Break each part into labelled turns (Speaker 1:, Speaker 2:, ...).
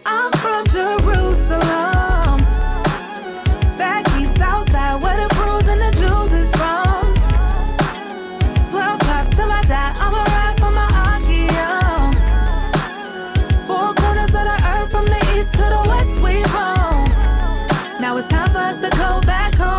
Speaker 1: I'm from Jerusalem, back east, south side, where the bruise and the Jews is from. 12 tribes till I die, I'ma ride for my Akia. Four corners of the earth, from the east to the west we roam. Now it's time for us to go back home.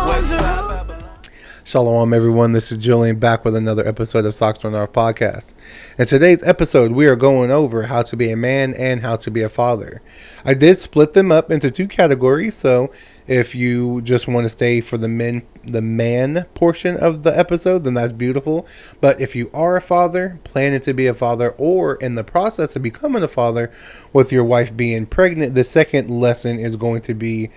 Speaker 2: Shalom, everyone. This is Julian back with another episode of Socks on Our podcast. In today's episode, we are going over how to be a man and how to be a father. I did split them up into two categories, so if you just want to stay for the man portion of the episode, then that's beautiful. But if you are a father, planning to be a father, or in the process of becoming a father with your wife being pregnant, the second lesson is going to be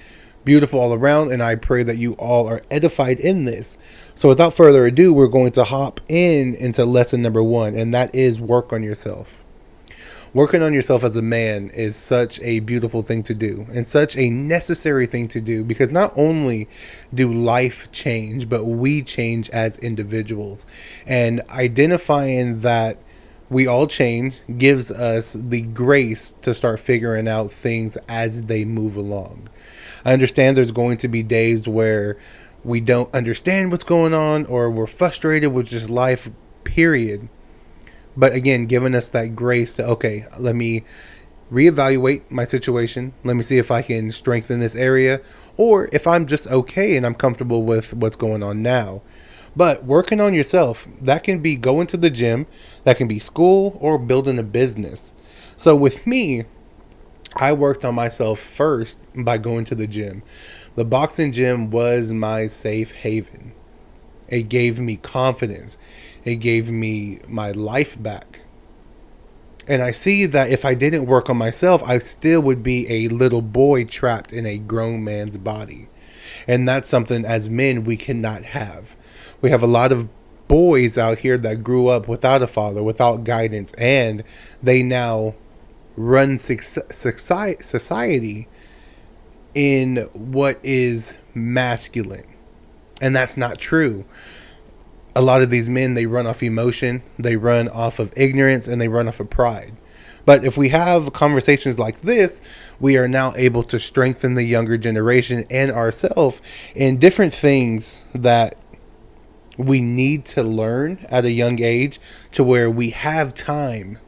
Speaker 2: beautiful all around, and I pray that you all are edified in this. So without further ado, we're going to hop into lesson number 1, and that is work on yourself. Working on yourself as a man is such a beautiful thing to do and such a necessary thing to do, because not only do life change, but we change as individuals, and identifying that we all change gives us the grace to start figuring out things as they move along. I understand there's going to be days where we don't understand what's going on, or we're frustrated with just life, period. But again, giving us that grace to, okay, let me reevaluate my situation. Let me see if I can strengthen this area, or if I'm just okay and I'm comfortable with what's going on now. But working on yourself, that can be going to the gym, that can be school, or building a business. So with me, I worked on myself first by going to the gym. The boxing gym was my safe haven. It gave me confidence. It gave me my life back. And I see that if I didn't work on myself, I still would be a little boy trapped in a grown man's body. And that's something as men we cannot have. We have a lot of boys out here that grew up without a father, without guidance, and they now run society in what is masculine. And that's not true. A lot of these men, they run off emotion, they run off of ignorance, and they run off of pride. But if we have conversations like this, we are now able to strengthen the younger generation and ourselves in different things that we need to learn at a young age, to where we have time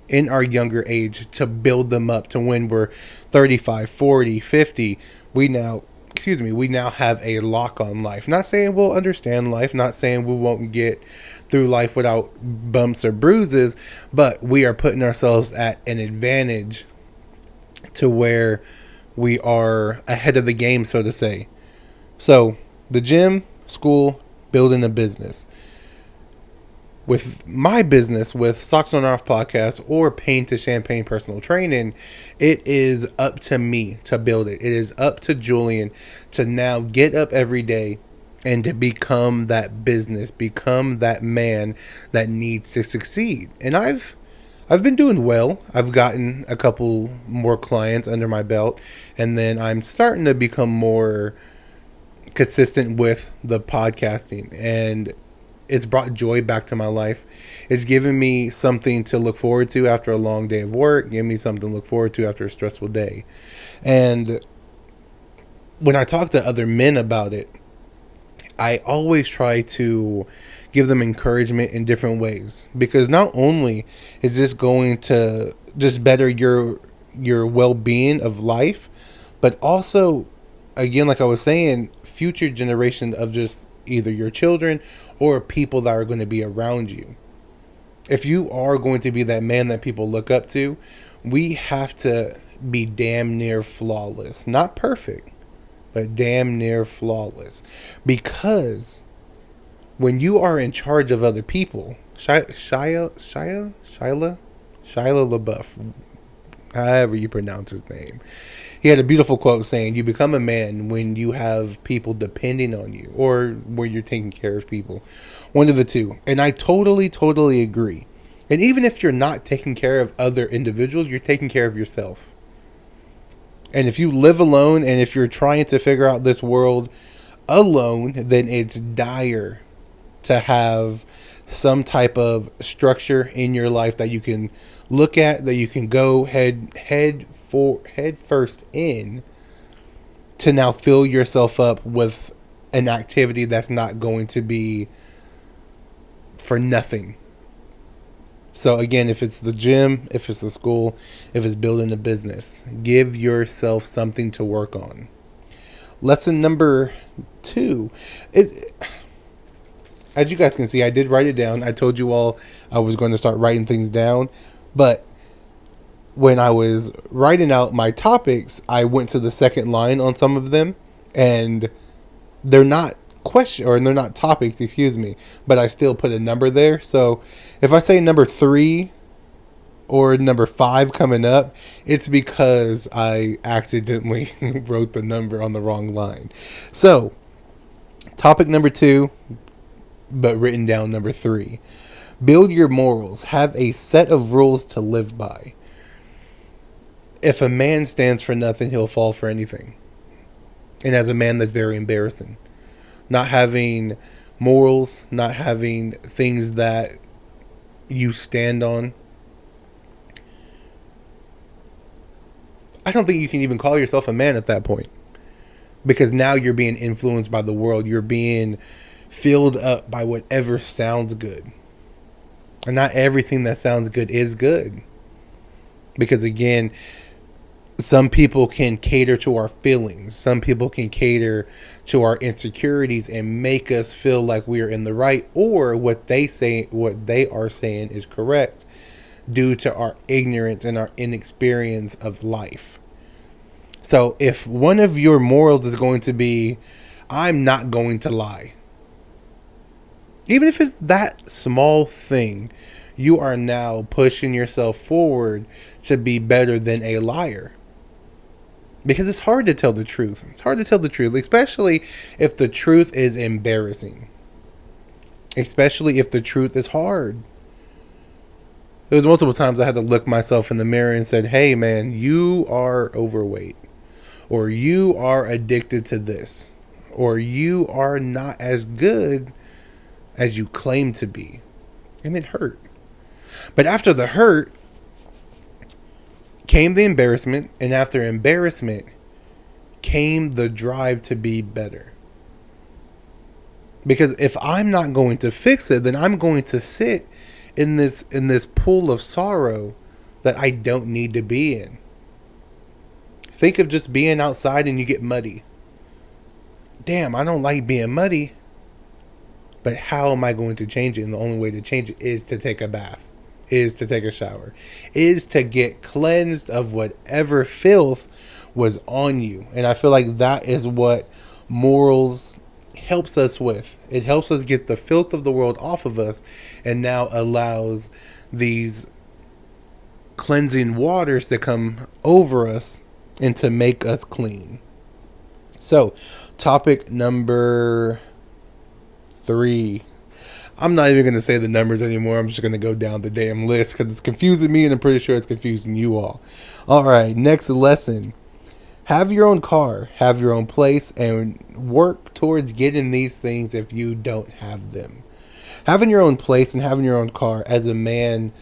Speaker 2: in our younger age to build them up to when we're 35, 40, 50. We now have a lock on life. Not saying we'll understand life, not saying we won't get through life without bumps or bruises, but we are putting ourselves at an advantage to where we are ahead of the game, so to say. So the gym, school, building a business. With my business, with Socks on Off podcast or Pain to Champagne personal training, it is up to me to build it. It is up to Julian to now get up every day and to become that business, become that man that needs to succeed. And I've been doing well. I've gotten a couple more clients under my belt, and then I'm starting to become more consistent with the podcasting, and it's brought joy back to my life. It's given me something to look forward to after a long day of work, given me something to look forward to after a stressful day. And when I talk to other men about it, I always try to give them encouragement in different ways, because not only is this going to just better your well-being of life, but also, again, like I was saying, future generation of just either your children or people that are going to be around you. If you are going to be that man that people look up to, we have to be damn near flawless. Not perfect, but damn near flawless. Because when you are in charge of other people, Shia LaBeouf, however you pronounce his name, he had a beautiful quote saying, you become a man when you have people depending on you, or when you're taking care of people. One of the two. And I totally agree. And even if you're not taking care of other individuals, you're taking care of yourself. And if you live alone, and if you're trying to figure out this world alone, then it's dire to have some type of structure in your life that you can look at, that you can go head head first in to now fill yourself up with an activity that's not going to be for nothing. So again, if it's the gym, if it's the school, if it's building a business, give yourself something to work on. Lesson number 2 is, as you guys can see, I did write it down. I told you all I was going to start writing things down, but when I was writing out my topics, I went to the second line on some of them, and they're not they're not topics, excuse me, but I still put a number there. So if I say number 3 or number 5 coming up, it's because I accidentally wrote the number on the wrong line. So topic number 2, but written down number 3. Build your morals. Have a set of rules to live by. If a man stands for nothing, he'll fall for anything. And as a man, that's very embarrassing. Not having morals, not having things that you stand on. I don't think you can even call yourself a man at that point. Because now you're being influenced by the world. You're being filled up by whatever sounds good. And not everything that sounds good is good. Because again, some people can cater to our feelings. Some people can cater to our insecurities and make us feel like we are in the right, or what they are saying is correct, due to our ignorance and our inexperience of life. So if one of your morals is going to be, I'm not going to lie, even if it's that small thing, you are now pushing yourself forward to be better than a liar. Because it's hard to tell the truth. It's hard to tell the truth, especially if the truth is embarrassing. Especially if the truth is hard. There was multiple times I had to look myself in the mirror and said, hey man, you are overweight. Or you are addicted to this. Or you are not as good as you claim to be. And it hurt. But after the hurt came the embarrassment, and after embarrassment came the drive to be better. Because if I'm not going to fix it, then I'm going to sit in this pool of sorrow that I don't need to be in. Think of just being outside and you get muddy. Damn, I don't like being muddy. But how am I going to change it? And the only way to change it is to take a bath, is to take a shower, is to get cleansed of whatever filth was on you. And I feel like that is what morals helps us with. It helps us get the filth of the world off of us, and now allows these cleansing waters to come over us and to make us clean. So, topic number 3. I'm not even going to say the numbers anymore. I'm just going to go down the damn list because it's confusing me, and I'm pretty sure it's confusing you all. All right, next lesson. Have your own car, have your own place, and work towards getting these things if you don't have them. Having your own place and having your own car as a man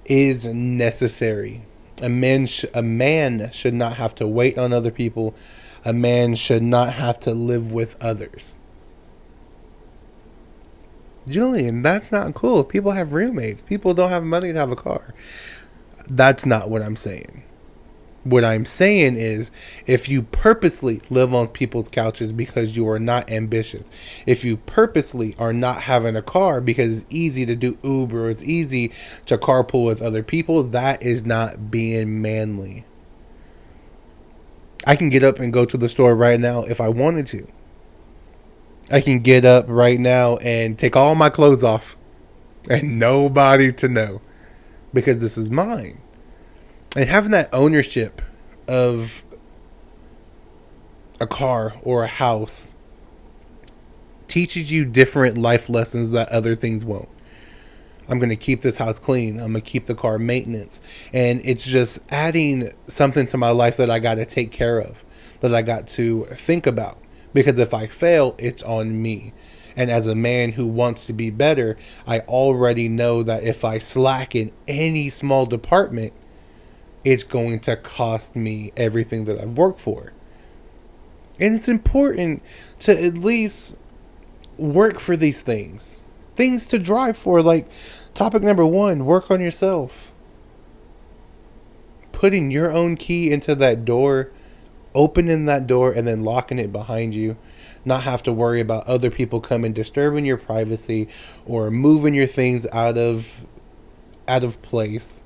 Speaker 2: is necessary. A man should not have to wait on other people. A man should not have to live with others. Julian, that's not cool. People have roommates. People don't have money to have a car. That's not what I'm saying. What I'm saying is, if you purposely live on people's couches because you are not ambitious, if you purposely are not having a car because it's easy to do Uber, or it's easy to carpool with other people, that is not being manly. I can get up and go to the store right now if I wanted to. I can get up right now and take all my clothes off and nobody to know, because this is mine. And having that ownership of a car or a house teaches you different life lessons that other things won't. I'm going to keep this house clean. I'm going to keep the car maintenance. And it's just adding something to my life that I got to take care of, that I got to think about. Because if I fail, it's on me. And as a man who wants to be better, I already know that if I slack in any small department, it's going to cost me everything that I've worked for. And it's important to at least work for these things. Things to drive for. Like topic number 1, work on yourself. Putting your own key into that door, opening that door and then locking it behind you. Not have to worry about other people coming disturbing your privacy or moving your things out of place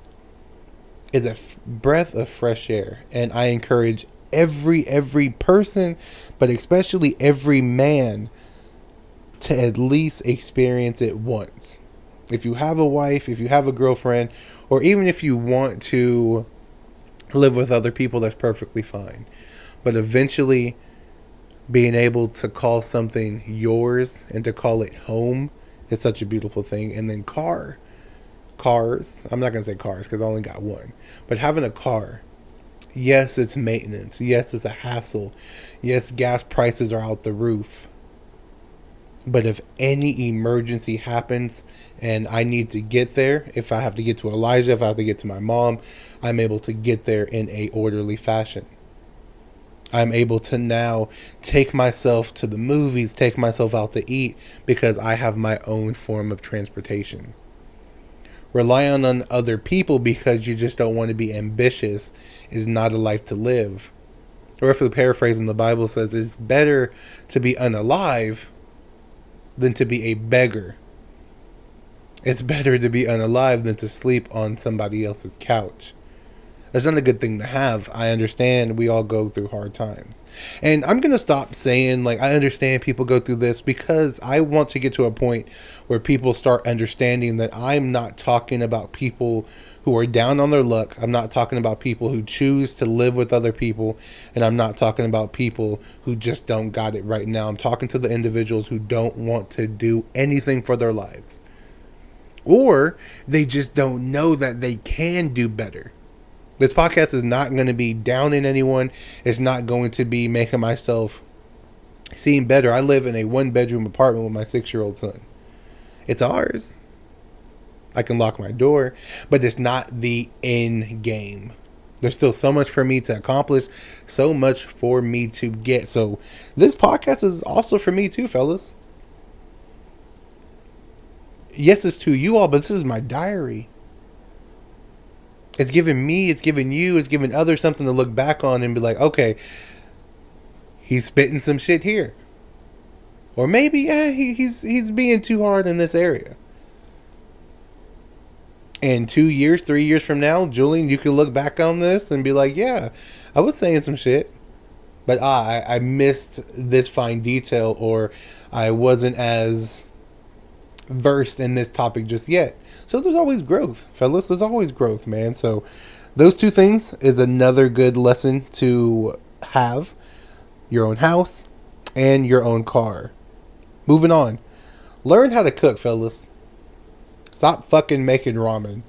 Speaker 2: is a breath of fresh air. And I encourage every person, but especially every man, to at least experience it once. If you have a wife, if you have a girlfriend, or even if you want to live with other people, that's perfectly fine. But eventually, being able to call something yours and to call it home is such a beautiful thing. And then cars, I'm not going to say cars because I only got one, but having a car, yes, it's maintenance. Yes, it's a hassle. Yes, gas prices are out the roof. But if any emergency happens and I need to get there, if I have to get to Elijah, if I have to get to my mom, I'm able to get there in a orderly fashion. I'm able to now take myself to the movies, take myself out to eat because I have my own form of transportation. Relying on other people because you just don't want to be ambitious is not a life to live. Roughly paraphrasing, the Bible says it's better to be unalive than to be a beggar. It's better to be unalive than to sleep on somebody else's couch. That's not a good thing to have. I understand we all go through hard times. And I'm going to stop saying, like, I understand people go through this because I want to get to a point where people start understanding that I'm not talking about people who are down on their luck. I'm not talking about people who choose to live with other people. And I'm not talking about people who just don't got it right now. I'm talking to the individuals who don't want to do anything for their lives. Or they just don't know that they can do better. This podcast is not going to be downing anyone. It's not going to be making myself seem better. I live in a 1-bedroom apartment with my 6-year-old son. It's ours. I can lock my door, but it's not the end game. There's still so much for me to accomplish, so much for me to get. So this podcast is also for me too, fellas. Yes, it's to you all, but this is my diary. It's giving me, it's giving you, it's giving others something to look back on and be like, okay, he's spitting some shit here. Or maybe, yeah, he's being too hard in this area. And 2 years, 3 years from now, Julian, you can look back on this and be like, yeah, I was saying some shit. But I missed this fine detail, or I wasn't as versed in this topic just yet. So there's always growth, fellas. There's always growth, man. So those two things is another good lesson to have. Your own house and your own car. Moving on. Learn how to cook, fellas. Stop fucking making ramen.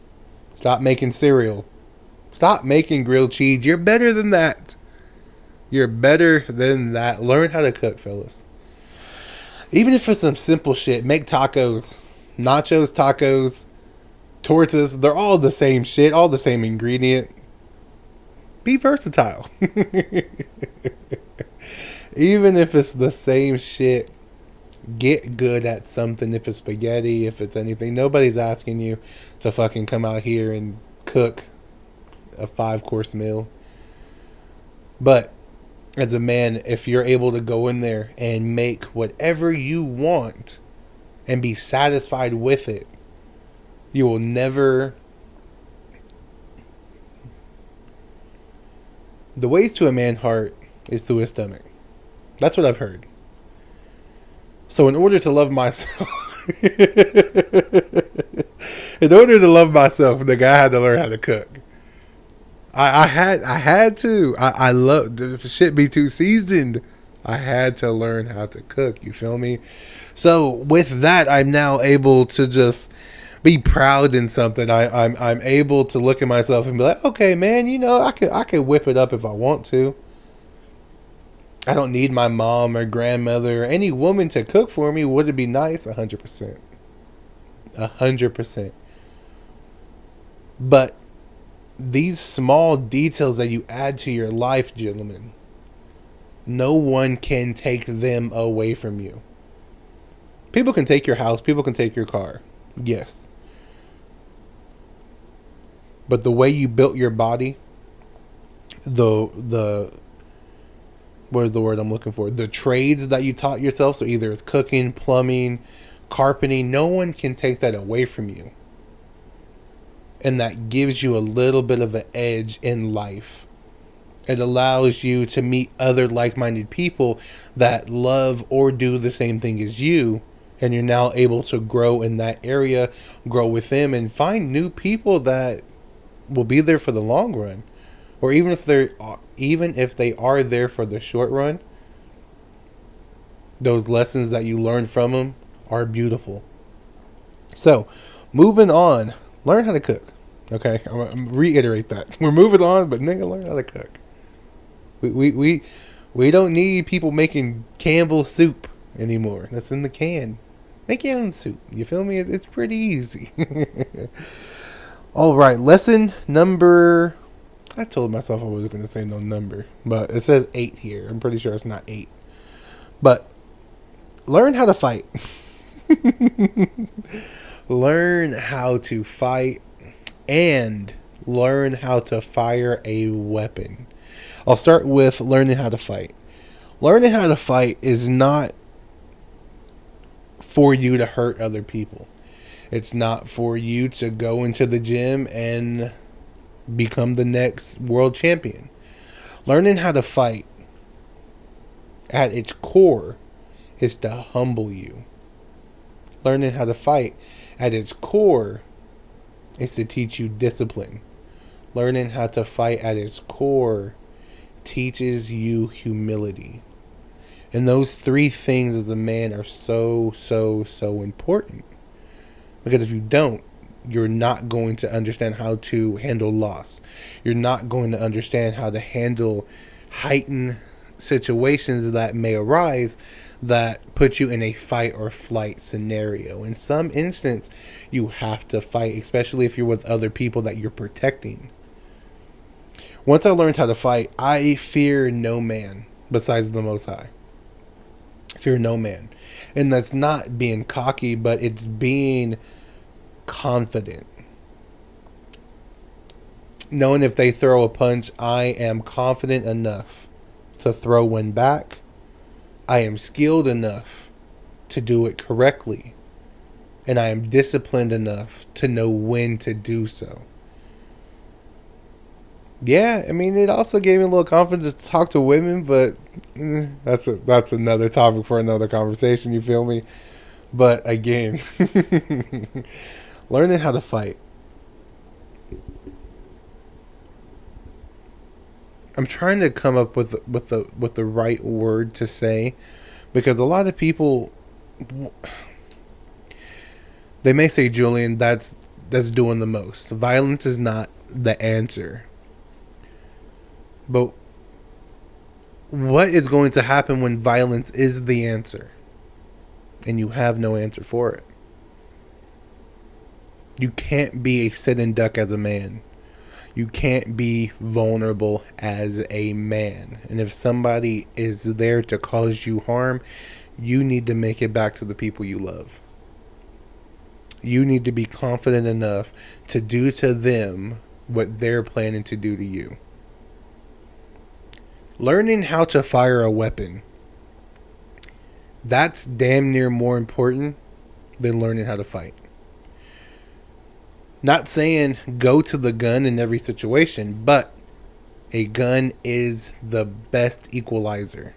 Speaker 2: Stop making cereal. Stop making grilled cheese. You're better than that. You're better than that. Learn how to cook, fellas. Even if it's some simple shit, make tacos. Nachos, tacos, tortas, they're all the same shit, all the same ingredient. Be versatile. Even if it's the same shit, get good at something. If it's spaghetti, if it's anything, nobody's asking you to fucking come out here and cook a 5-course meal. But as a man, if you're able to go in there and make whatever you want and be satisfied with it, you will never... The ways to a man's heart is through his stomach. That's what I've heard. So in order to love myself... in order to love myself, nigga, I had to learn how to cook. I had to. I love... If shit be too seasoned, I had to learn how to cook. You feel me? So with that, I'm now able to just be proud in something. I'm able to look at myself and be like, okay, man, you know, I could whip it up if I want to. I don't need my mom or grandmother or any woman to cook for me. Would it be nice? 100%. 100%. But these small details that you add to your life, gentlemen, no one can take them away from you. People can take your house, people can take your car. Yes. But the way you built your body, the what is the word I'm looking for? The trades that you taught yourself, so either it's cooking, plumbing, carpeting, no one can take that away from you. And that gives you a little bit of an edge in life. It allows you to meet other like-minded people that love or do the same thing as you, and you're now able to grow in that area, grow with them, and find new people that will be there for the long run. Or even if they are there for the short run, those lessons that you learn from them are beautiful. So, moving on, learn how to cook. Okay, I'm gonna reiterate that. We're moving on, but nigga, learn how to cook. We don't need people making Campbell's soup anymore. That's in the can. Make your own soup. You feel me? It's pretty easy. All right, lesson number. I told myself I wasn't going to say no number, but it says 8 here. I'm pretty sure it's not 8. But learn how to fight. Learn how to fight and learn how to fire a weapon. I'll start with learning how to fight. Learning how to fight is not for you to hurt other people. It's not for you to go into the gym and become the next world champion. Learning how to fight at its core is to humble you. Learning how to fight at its core is to teach you discipline. Learning how to fight at its core teaches you humility. And those 3 things as a man are so important. Because if you don't, you're not going to understand how to handle loss. You're not going to understand how to handle heightened situations that may arise that put you in a fight or flight scenario. In some instance, you have to fight, especially if you're with other people that you're protecting. Once I learned how to fight, I fear no man besides the Most High. Fear no man. And that's not being cocky, but it's being confident. Knowing if they throw a punch, I am confident enough to throw one back. I am skilled enough to do it correctly. And I am disciplined enough to know when to do so. Yeah, I mean, it also gave me a little confidence to talk to women, but that's another topic for another conversation, you feel me? But again, learning how to fight. I'm trying to come up with the right word to say, because a lot of people, they may say, Julian, that's doing the most. Violence is not the answer. But what is going to happen when violence is the answer and you have no answer for it? You can't be a sit and duck as a man. You can't be vulnerable as a man. And if somebody is there to cause you harm, you need to make it back to the people you love. You need to be confident enough to do to them what they're planning to do to you. Learning how to fire a weapon. That's damn near more important than learning how to fight. Not saying go to the gun in every situation, but a gun is the best equalizer.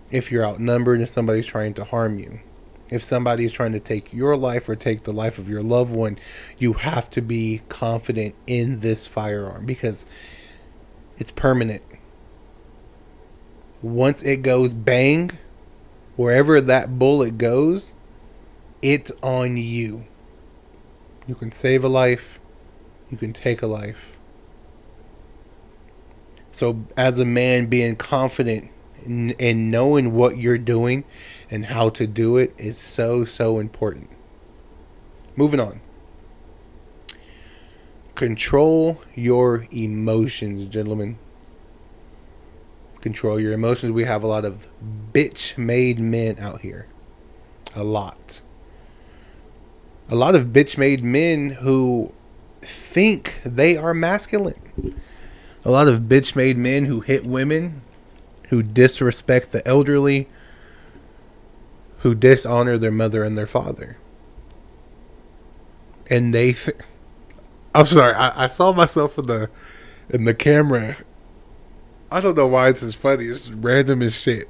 Speaker 2: If you're outnumbered and somebody's trying to harm you, if somebody is trying to take your life or take the life of your loved one, you have to be confident in this firearm because it's permanent. Once it goes bang, wherever that bullet goes, it's on you. You can save a life. You can take a life. So as a man, being confident in knowing what you're doing and how to do it is so important. Moving on. Control your emotions, gentlemen. Control your emotions. We have a lot of bitch-made men out here. A lot. A lot of bitch-made men who think they are masculine. A lot of bitch-made men who hit women, who disrespect the elderly, who dishonor their mother and their father. And I'm sorry, I saw myself in the camera. I don't know why this is funny. It's random as shit.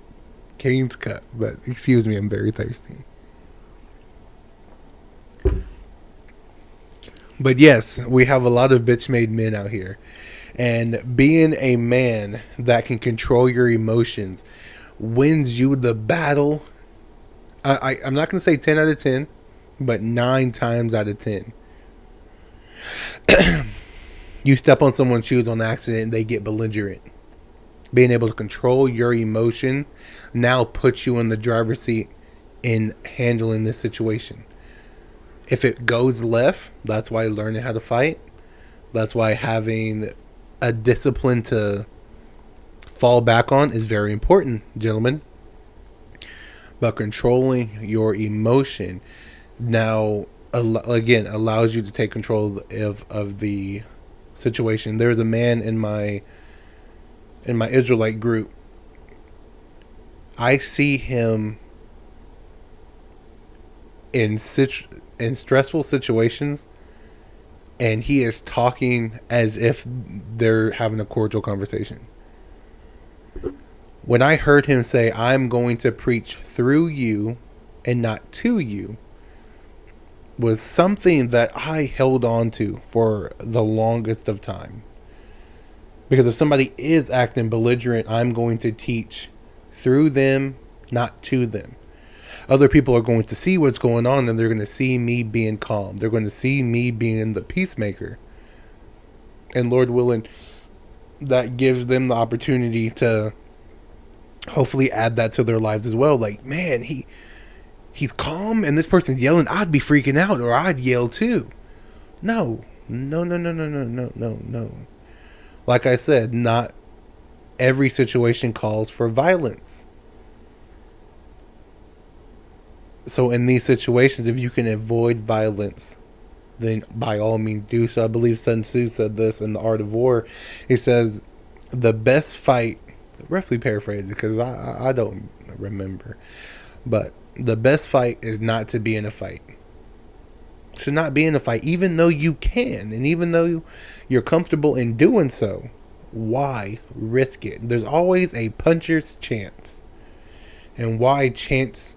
Speaker 2: Kane's cut, but excuse me, I'm very thirsty. But yes, we have a lot of bitch-made men out here. And being a man that can control your emotions wins you the battle. I'm not going to say 10 out of 10, but 9 times out of 10. You step on someone's shoes on accident and they get belligerent. Being able to control your emotion now puts you in the driver's seat in handling this situation. If it goes left, that's why learning how to fight. That's why having a discipline to fall back on is very important, gentlemen. But controlling your emotion now, again, allows you to take control of the situation. There's a man in my Israelite group. I see him in stressful situations, and he is talking as if they're having a cordial conversation. When I heard him say, "I'm going to preach through you and not to you," was something that I held on to for the longest of time. Because if somebody is acting belligerent, I'm going to teach through them, not to them. Other people are going to see what's going on, and they're going to see me being calm. They're going to see me being the peacemaker. And Lord willing, that gives them the opportunity to hopefully add that to their lives as well. Like, man, he's calm and this person's yelling. I'd be freaking out, or I'd yell too. No. Like I said, not every situation calls for violence. So in these situations, if you can avoid violence, then by all means do so. I believe Sun Tzu said this in The Art of War. He says, the best fight, roughly paraphrase it because I don't remember, but the best fight is not to be in a fight. Should not be in a fight, even though you can, and even though you're comfortable in doing so. Why risk it? There's always a puncher's chance. And why chance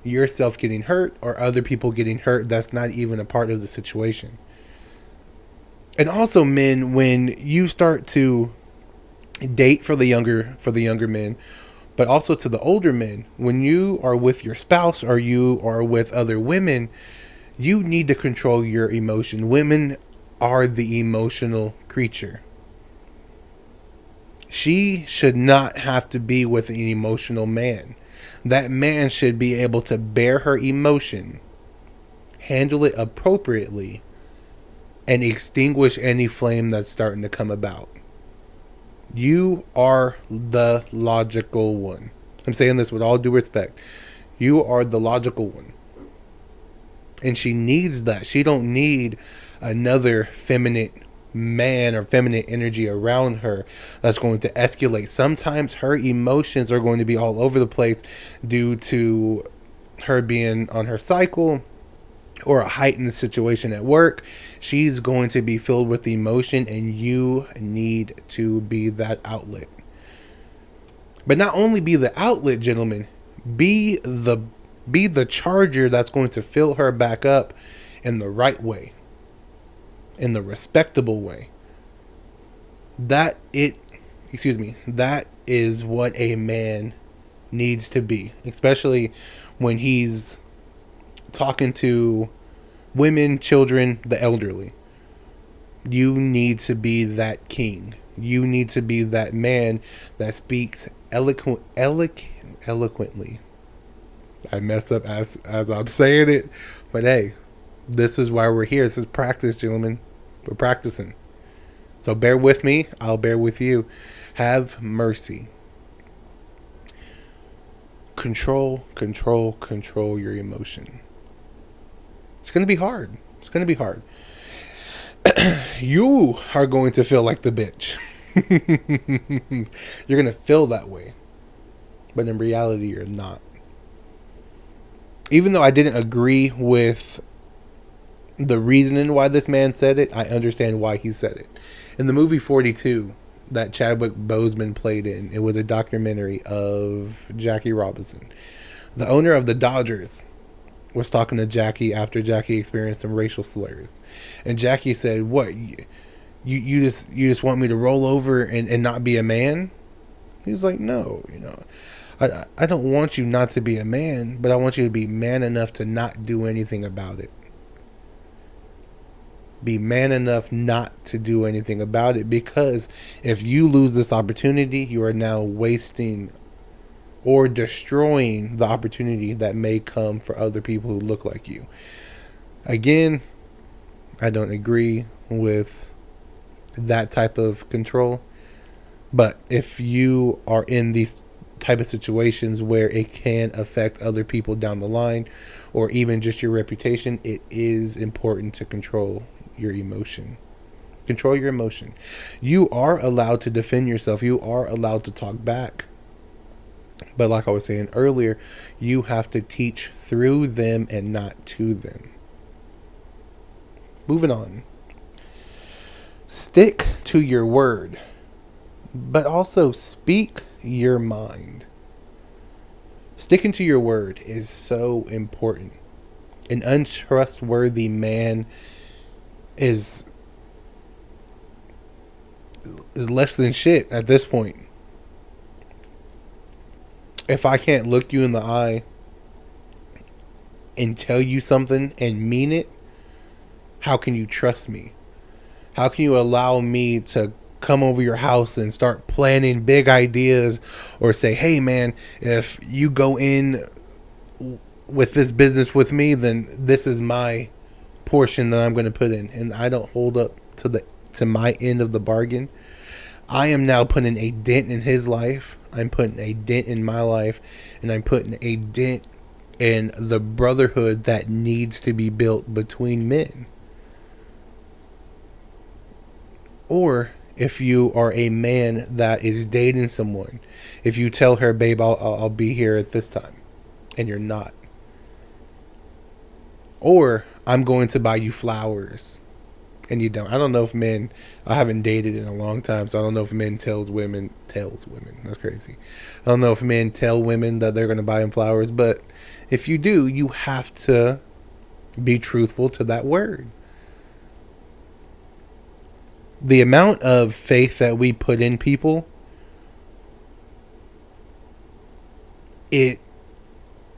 Speaker 2: yourself getting hurt or other people getting hurt that's not even a part of the situation? And also, men, when you start to date for the younger men, but also to the older men, when you are with your spouse or you are with other women, you need to control your emotion. Women are the emotional creature. She should not have to be with an emotional man. That man should be able to bear her emotion, handle it appropriately, and extinguish any flame that's starting to come about. You are the logical one. I'm saying this with all due respect. You are the logical one. And she needs that. She don't need another feminine man or feminine energy around her that's going to escalate. Sometimes her emotions are going to be all over the place due to her being on her cycle or a heightened situation at work. She's going to be filled with emotion, and you need to be that outlet. But not only be the outlet, gentlemen, be the charger that's going to fill her back up in the right way, in the respectable way. That is what a man needs to be, especially when he's talking to women, children, the elderly. You need to be that king. You need to be that man that speaks eloquently. I mess up as I'm saying it, but hey, this is why we're here. This is practice, gentlemen. We're practicing. So bear with me. I'll bear with you. Have mercy. Control your emotion. It's going to be hard. It's going to be hard. You are going to feel like the bitch. You're going to feel that way. But in reality, you're not. Even though I didn't agree with the reasoning why this man said it, I understand why he said it. In the movie 42 that Chadwick Boseman played in, it was a documentary of Jackie Robinson. The owner of the Dodgers was talking to Jackie after Jackie experienced some racial slurs. And Jackie said, "What, you just want me to roll over and not be a man?" He's like, "No, I don't want you not to be a man, but I want you to be man enough to not do anything about it. Be man enough not to do anything about it, because if you lose this opportunity, you are now wasting or destroying the opportunity that may come for other people who look like you." Again, I don't agree with that type of control, but if you are in these type of situations where it can affect other people down the line, or even just your reputation, it is important to control your emotion. Control your emotion. You are allowed to defend yourself. You are allowed to talk back. But like I was saying earlier, you have to teach through them and not to them. Moving on. Stick to your word, but also speak your mind. Sticking to your word is so important. An untrustworthy man is less than shit at this point. If I can't look you in the eye and tell you something and mean it, how can you trust me? How can you allow me to come over your house and start planning big ideas, or say, "Hey man, if you go in with this business with me, then this is my portion that I'm going to put in," and I don't hold up to my end of the bargain? I am now putting a dent in his life. I'm putting a dent in my life, and I'm putting a dent in the brotherhood that needs to be built between men. Or if you are a man that is dating someone, if you tell her, "Babe, I'll be here at this time," and you're not. Or, "I'm going to buy you flowers," and you don't. I don't know if men, I haven't dated in a long time, so I don't know if men tells women, that's crazy. I don't know if men tell women that they're going to buy them flowers, but if you do, you have to be truthful to that word. The amount of faith that we put in people, it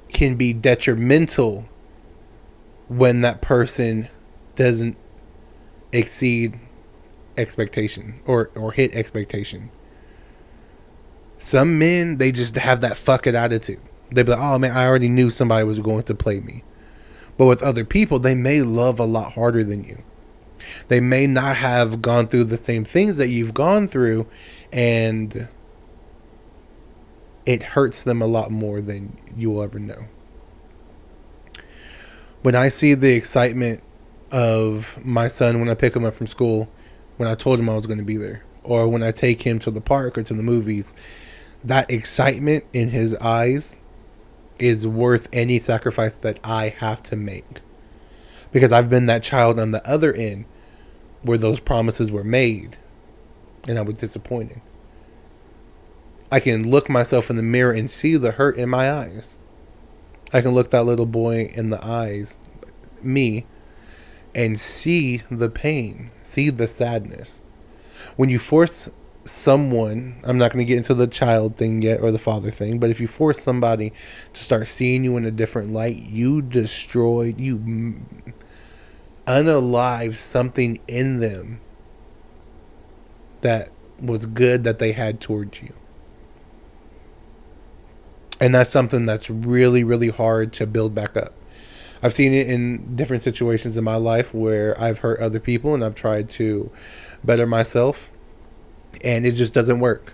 Speaker 2: can be detrimental when that person doesn't exceed expectation or hit expectation. Some men, they just have that fuck it attitude. They be like, "Oh man, I already knew somebody was going to play me." But with other people, they may love a lot harder than you. They may not have gone through the same things that you've gone through, and it hurts them a lot more than you will ever know. When I see the excitement of my son when I pick him up from school, when I told him I was going to be there, or when I take him to the park or to the movies, that excitement in his eyes is worth any sacrifice that I have to make. Because I've been that child on the other end where those promises were made and I was disappointed. I can look myself in the mirror and see the hurt in my eyes. I can look that little boy in the eyes, me, and see the pain, see the sadness. When you force someone, I'm not going to get into the child thing yet or the father thing, but if you force somebody to start seeing you in a different light, you unalive something in them that was good that they had towards you. And that's something that's really, really hard to build back up. I've seen it in different situations in my life where I've hurt other people and I've tried to better myself, and it just doesn't work.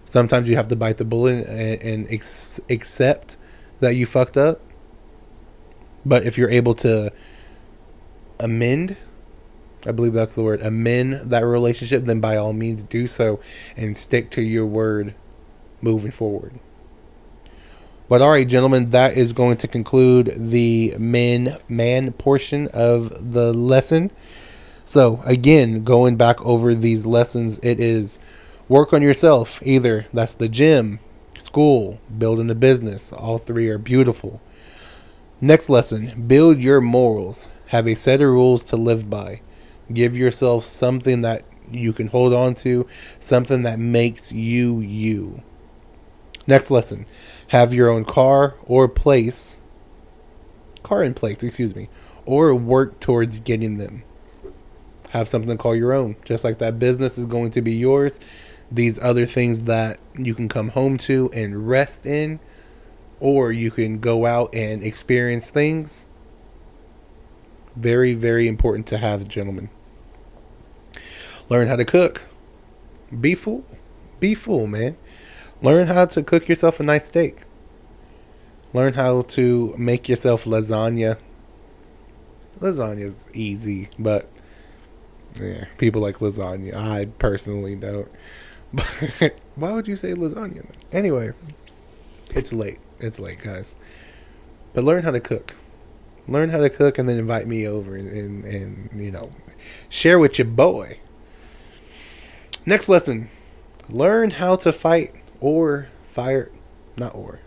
Speaker 2: Sometimes you have to bite the bullet and accept that you fucked up. But if you're able to amend, I believe that's the word, amend that relationship, then by all means do so and stick to your word moving forward. But all right, gentlemen, that is going to conclude the man portion of the lesson. So again, going back over these lessons, it is work on yourself. Either that's the gym, school, building a business. All three are beautiful. Next lesson, build your morals. Have a set of rules to live by. Give yourself something that you can hold on to, something that makes you you. Next lesson, have your own car and place, or work towards getting them. Have something to call your own. Just like that business is going to be yours, these other things that you can come home to and rest in, or you can go out and experience things. Very, very important to have, gentlemen. Learn how to cook. Be full, man. Learn how to cook yourself a nice steak. Learn how to make yourself lasagna. Lasagna's easy, but yeah, people like lasagna. I personally don't. But why would you say lasagna then? Anyway, it's late. It's late, guys. But learn how to cook. Learn how to cook and then invite me over and you know, share with your boy. Next lesson. Learn how to fight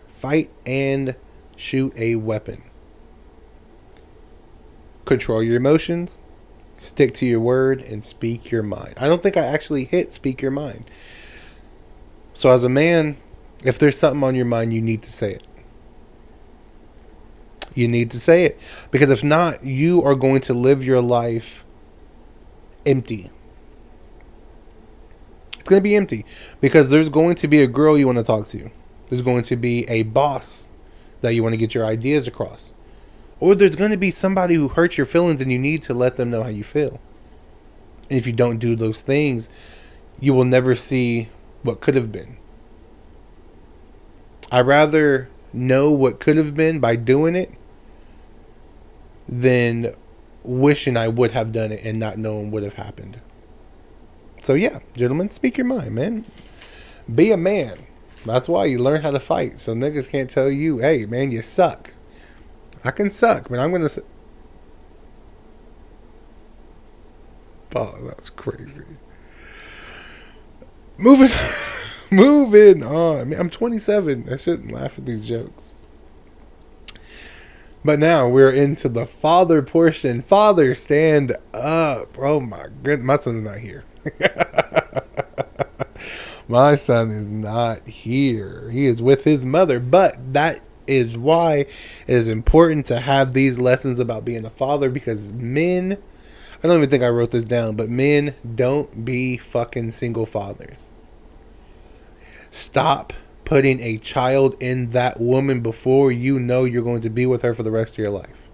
Speaker 2: fight and shoot a weapon. Control your emotions, stick to your word, and speak your mind. I don't think I actually hit speak your mind. So as a man, if there's something on your mind, you need to say it. You need to say it. Because if not, you are going to live your life empty. It's going to be empty. Because there's going to be a girl you want to talk to. There's going to be a boss that you want to get your ideas across. Or there's going to be somebody who hurts your feelings and you need to let them know how you feel. And if you don't do those things, you will never see what could have been. I'd rather know what could have been by doing it than wishing I would have done it and not knowing what would have happened. So yeah, gentlemen, speak your mind, man. Be a man. That's why you learn how to fight. So niggas can't tell you, hey, man, you suck. I can suck, but I'm going to... Oh, that's crazy. Moving on. I mean, I'm 27. I shouldn't laugh at these jokes. But now we're into the father portion. Father, stand up. Oh my goodness. My son's not here. My son is not here. He is with his mother. But that is why it is important to have these lessons about being a father. Because men, I don't even think I wrote this down, but men, don't be fucking single fathers. Stop putting a child in that woman before you know you're going to be with her for the rest of your life.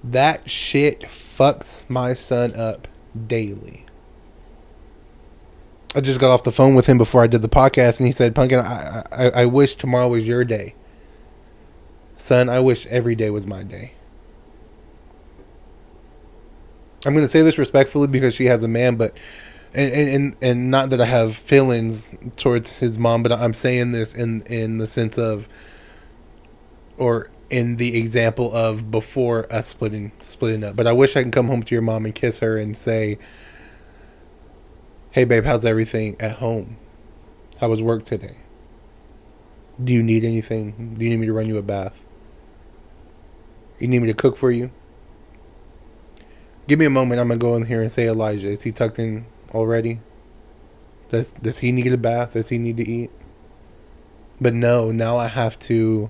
Speaker 2: That shit fucks my son up daily. I just got off the phone with him before I did the podcast, and he said, Pumpkin, I wish tomorrow was your day. Son, I wish every day was my day. I'm going to say this respectfully because she has a man, but and not that I have feelings towards his mom, but I'm saying this in the sense of, or in the example of before us splitting up. But I wish I can come home to your mom and kiss her and say, hey babe, how's everything at home? How was work today? Do you need anything? Do you need me to run you a bath? You need me to cook for you? Give me a moment. I'm going to go in here and say, Elijah, is he tucked in already? Does he need a bath? Does he need to eat? But no, now I have to...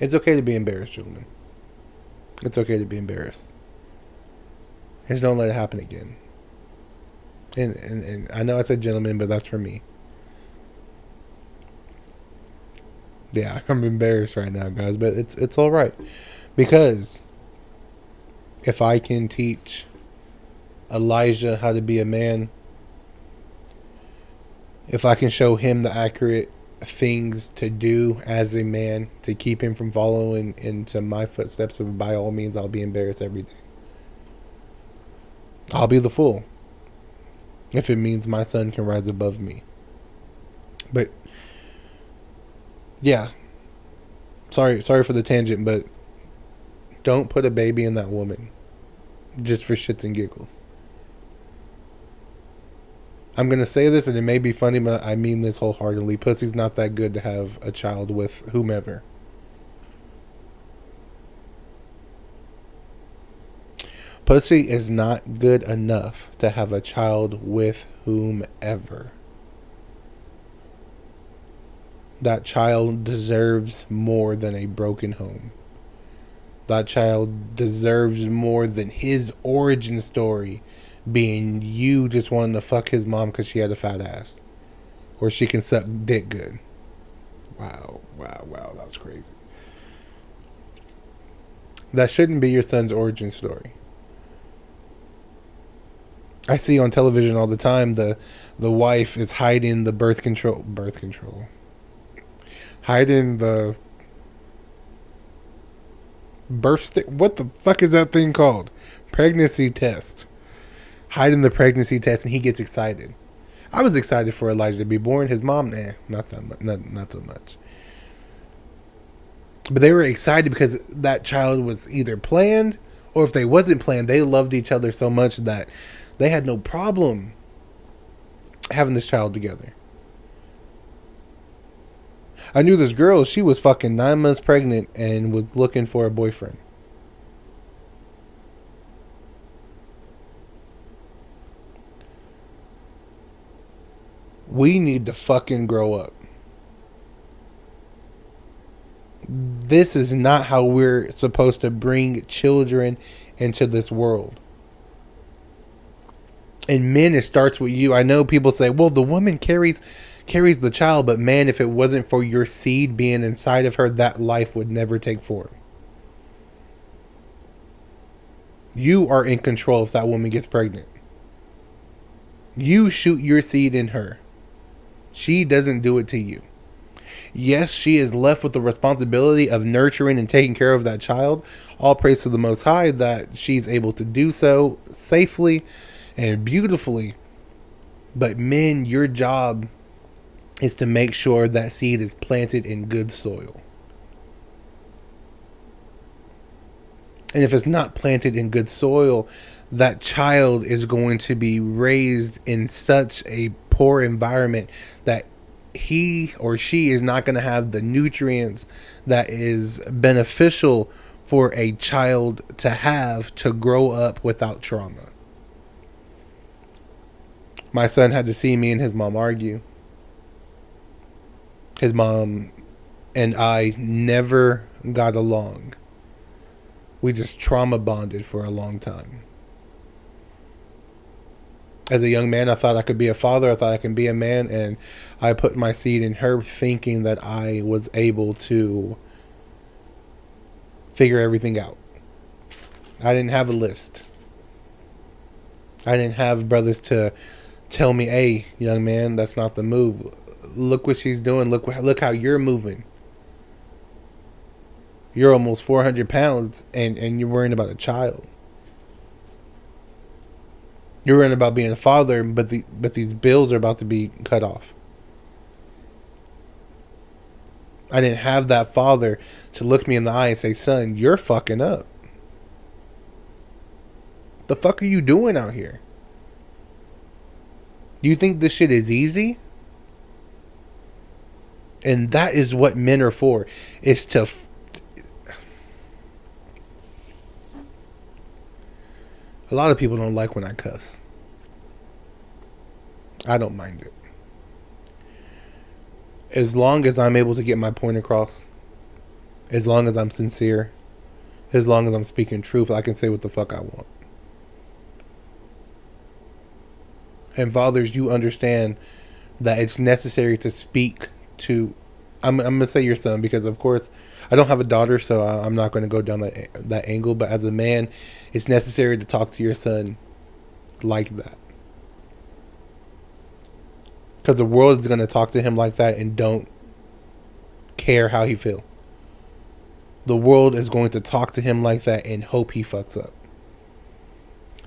Speaker 2: It's okay to be embarrassed, gentlemen. It's okay to be embarrassed. Just don't let it happen again. And I know I said gentlemen, but that's for me. Yeah, I'm embarrassed right now, guys, but it's all right. Because if I can teach Elijah how to be a man, if I can show him the accurate things to do as a man to keep him from following into my footsteps, by all means, I'll be embarrassed every day. I'll be the fool if it means my son can rise above me. But yeah, sorry for the tangent, but don't put a baby in that woman just for shits and giggles. I'm going to say this and it may be funny, but I mean this wholeheartedly. Pussy's not that good to have a child with whomever. Pussy is not good enough to have a child with whomever. That child deserves more than a broken home. That child deserves more than his origin story being you just wanting to fuck his mom because she had a fat ass. Or she can suck dick good. Wow, that was crazy. That shouldn't be your son's origin story. I see on television all the time the wife is hiding the birth control. Hiding the what the fuck is that thing called? Pregnancy test. Hiding the pregnancy test, and he gets excited. I was excited for Elijah to be born. His mom, not so much. Not so much. But they were excited because that child was either planned, or if they wasn't planned, they loved each other so much that they had no problem having this child together. I knew this girl, she was fucking 9 months pregnant and was looking for a boyfriend. We need to fucking grow up. This is not how we're supposed to bring children into this world. And men, it starts with you. I know people say, well, the woman carries the child, but man, if it wasn't for your seed being inside of her, that life would never take form. You are in control if that woman gets pregnant. You shoot your seed in her. She doesn't do it to you. Yes, she is left with the responsibility of nurturing and taking care of that child. All praise to the Most High that she's able to do so safely and beautifully. But men, your job is to make sure that seed is planted in good soil. And if it's not planted in good soil, that child is going to be raised in such a poor environment that he or she is not going to have the nutrients that is beneficial for a child to have to grow up without trauma. My son had to see me and his mom argue. His mom and I never got along. We just trauma bonded for a long time. As a young man, I thought I could be a father. I thought I could be a man. And I put my seed in her thinking that I was able to figure everything out. I didn't have a list. I didn't have brothers to tell me, hey, young man, that's not the move. Look what she's doing. Look how you're moving. You're almost 400 pounds and you're worrying about a child. You're worrying about being a father, but these bills are about to be cut off. I didn't have that father to look me in the eye and say, son, you're fucking up. The fuck are you doing out here? Do you think this shit is easy? And that is what men are for. Is to... A lot of people don't like when I cuss. I don't mind it. As long as I'm able to get my point across, as long as I'm sincere, as long as I'm speaking truth, I can say what the fuck I want. And fathers, you understand that it's necessary to speak to. I'm gonna say your son because, of course, I don't have a daughter, so I'm not going to go down that angle. But as a man, it's necessary to talk to your son like that, because the world is going to talk to him like that and don't care how he feel. The world is going to talk to him like that and hope he fucks up.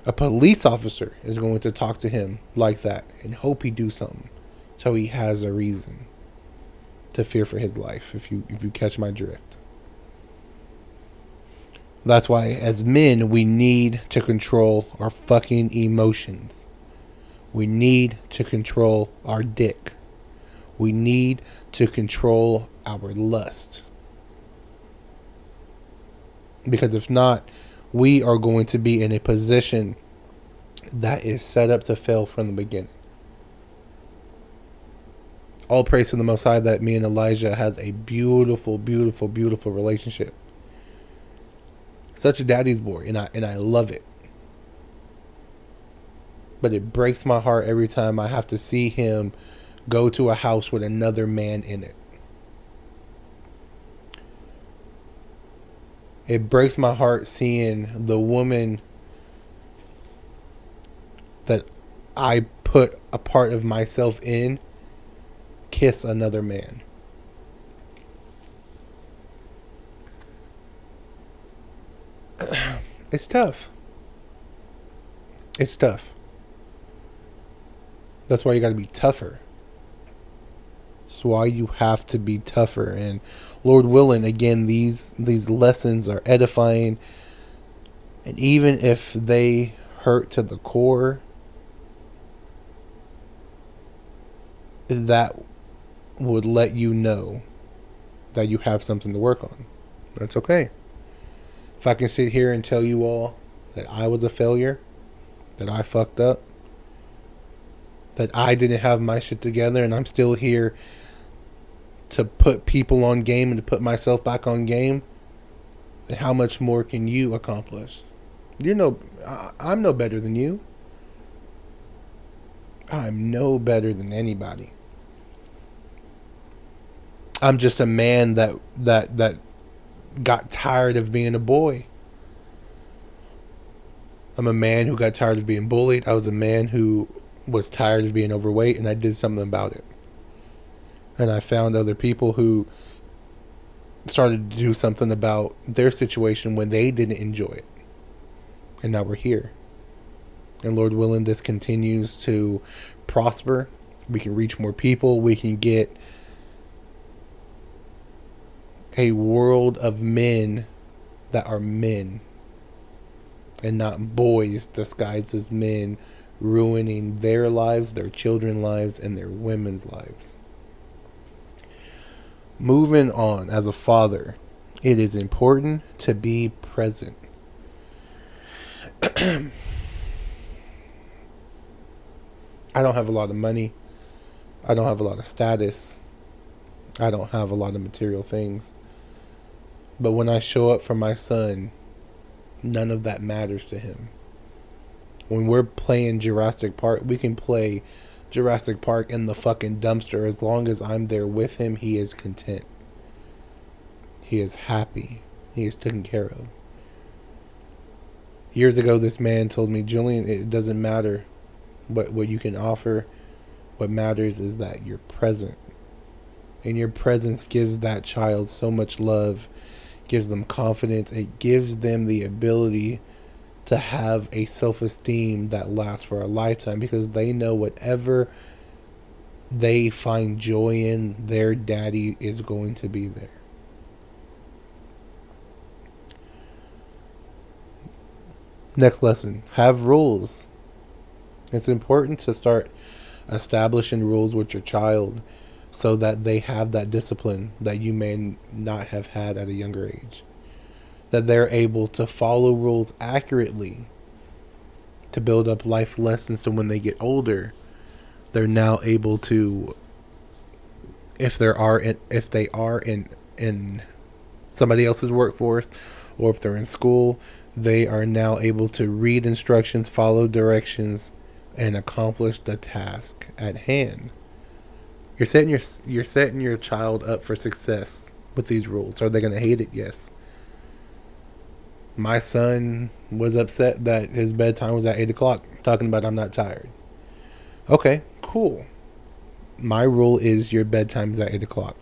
Speaker 2: A police officer is going to talk to him like that and hope he do something, so he has a reason to fear for his life. If you catch my drift. That's why, as men, we need to control our fucking emotions. We need to control our dick. We need to control our lust. Because if not, we are going to be in a position that is set up to fail from the beginning. All praise to the Most High that me and Elijah has a beautiful, beautiful, beautiful relationship. Such a daddy's boy, and I love it. But it breaks my heart every time I have to see him go to a house with another man in it. It breaks my heart seeing the woman that I put a part of myself in kiss another man. It's tough. It's tough. That's why you got to be tougher. That's why you have to be tougher. And Lord willing, again, these lessons are edifying. And even if they hurt to the core, that would let you know that you have something to work on. That's okay. If I can sit here and tell you all that I was a failure, that I fucked up, that I didn't have my shit together, and I'm still here to put people on game and to put myself back on game, then how much more can you accomplish? I'm no better than you. I'm no better than anybody. I'm just a man that got tired of being a boy. I'm a man who got tired of being bullied. I was a man who was tired of being overweight, and I did something about it. And I found other people who started to do something about their situation when they didn't enjoy it. And now we're here. And Lord willing, this continues to prosper. We can reach more people. We can get a world of men that are men and not boys disguised as men, ruining their lives, their children's lives, and their women's lives. Moving on, as a father, it is important to be present. I don't have a lot of money. I don't have a lot of status. I don't have a lot of material things. But when I show up for my son, none of that matters to him. When we're playing Jurassic Park, we can play Jurassic Park in the fucking dumpster. As long as I'm there with him, he is content. He is happy. He is taken care of. Years ago, this man told me, Julian, it doesn't matter what you can offer. What matters is that you're present. And your presence gives that child so much love, gives them confidence. It gives them the ability to have a self-esteem that lasts for a lifetime, because they know whatever they find joy in, their daddy is going to be there. Next lesson, have rules. It's important to start establishing rules with your child so that they have that discipline that you may not have had at a younger age. That they're able to follow rules accurately to build up life lessons, so when they get older, they're now able to, if they are in somebody else's workforce, or if they're in school, they are now able to read instructions, follow directions, and accomplish the task at hand. You're setting your child up for success with these rules. Are they going to hate it? Yes. My son was upset that his bedtime was at 8 o'clock, talking about I'm not tired. Okay, cool. My rule is your bedtime is at 8 o'clock.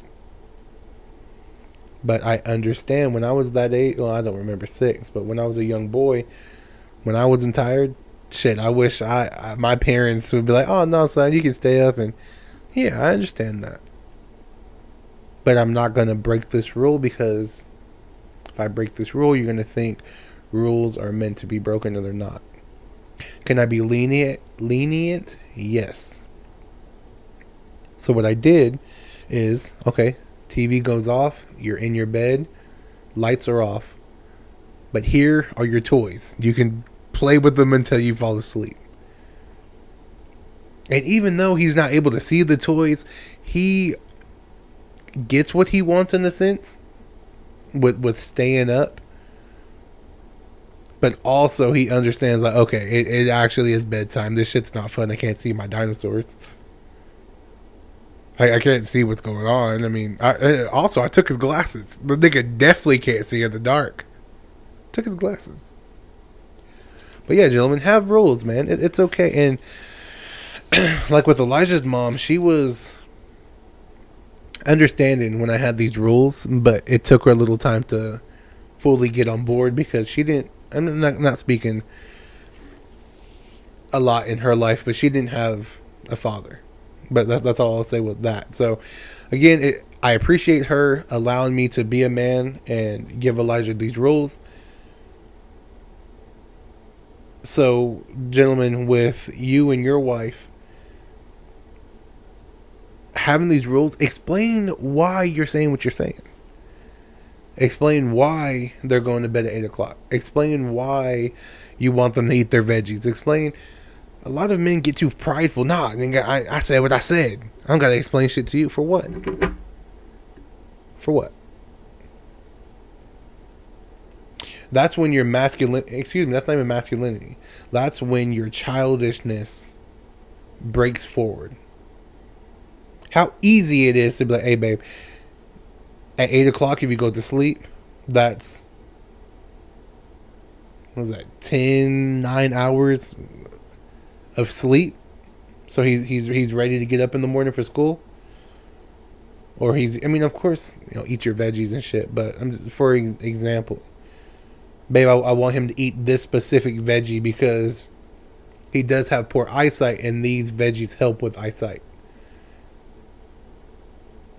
Speaker 2: But I understand when I was that age, well, I don't remember 6, but when I was a young boy, when I wasn't tired, shit, I wish my parents would be like, oh, no, son, you can stay up. And yeah, I understand that. But I'm not going to break this rule, because if I break this rule, you're going to think rules are meant to be broken, or they're not. Can I be lenient? Lenient? Yes. So what I did is, okay, TV goes off, you're in your bed, lights are off, but here are your toys. You can play with them until you fall asleep. And even though he's not able to see the toys, he gets what he wants in a sense with staying up. But also he understands, like, okay, it actually is bedtime. This shit's not fun. I can't see my dinosaurs. I can't see what's going on. I mean, I took his glasses. The nigga definitely can't see in the dark. Took his glasses. But yeah, gentlemen, have rules, man. It's okay. And like with Elijah's mom, she was understanding when I had these rules, but it took her a little time to fully get on board, because she didn't. I'm not speaking a lot in her life, but she didn't have a father. But that's all I'll say with that. So, again, I appreciate her allowing me to be a man and give Elijah these rules. So, gentlemen, with you and your wife having these rules, explain why you're saying what you're saying. Explain why they're going to bed at 8 o'clock. Explain why you want them to eat their veggies. Explain. A lot of men get too prideful. Nah, nigga, I said what I said. I don't gotta explain shit to you. For what? For what? That's when your excuse me, that's not even masculinity. That's when your childishness breaks forward. How easy it is to be like, hey, babe, at 8 o'clock, if you go to sleep, that's, what was that, 9 hours of sleep. So he's ready to get up in the morning for school. Or of course, eat your veggies and shit. But I'm just, for example, babe, I want him to eat this specific veggie because he does have poor eyesight, and these veggies help with eyesight.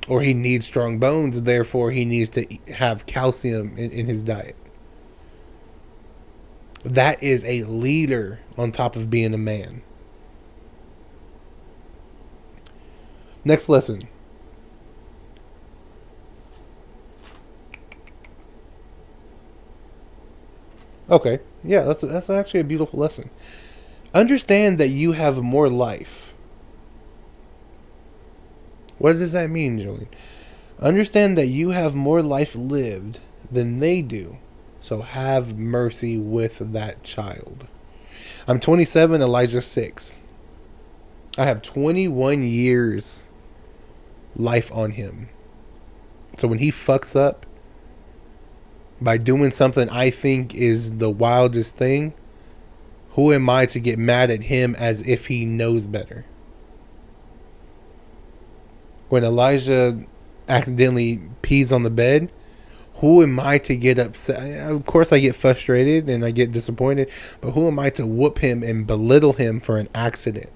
Speaker 2: Or he needs strong bones, therefore he needs to have calcium in his diet. That is a leader on top of being a man. Next lesson. Okay, yeah, that's actually a beautiful lesson. Understand that you have more life. What does that mean, Julian? Understand that you have more life lived than they do. So have mercy with that child. I'm 27, Elijah's 6. I have 21 years life on him. So when he fucks up by doing something I think is the wildest thing, who am I to get mad at him as if he knows better? When Elijah accidentally pees on the bed, who am I to get upset? Of course I get frustrated and I get disappointed, but who am I to whoop him and belittle him for an accident?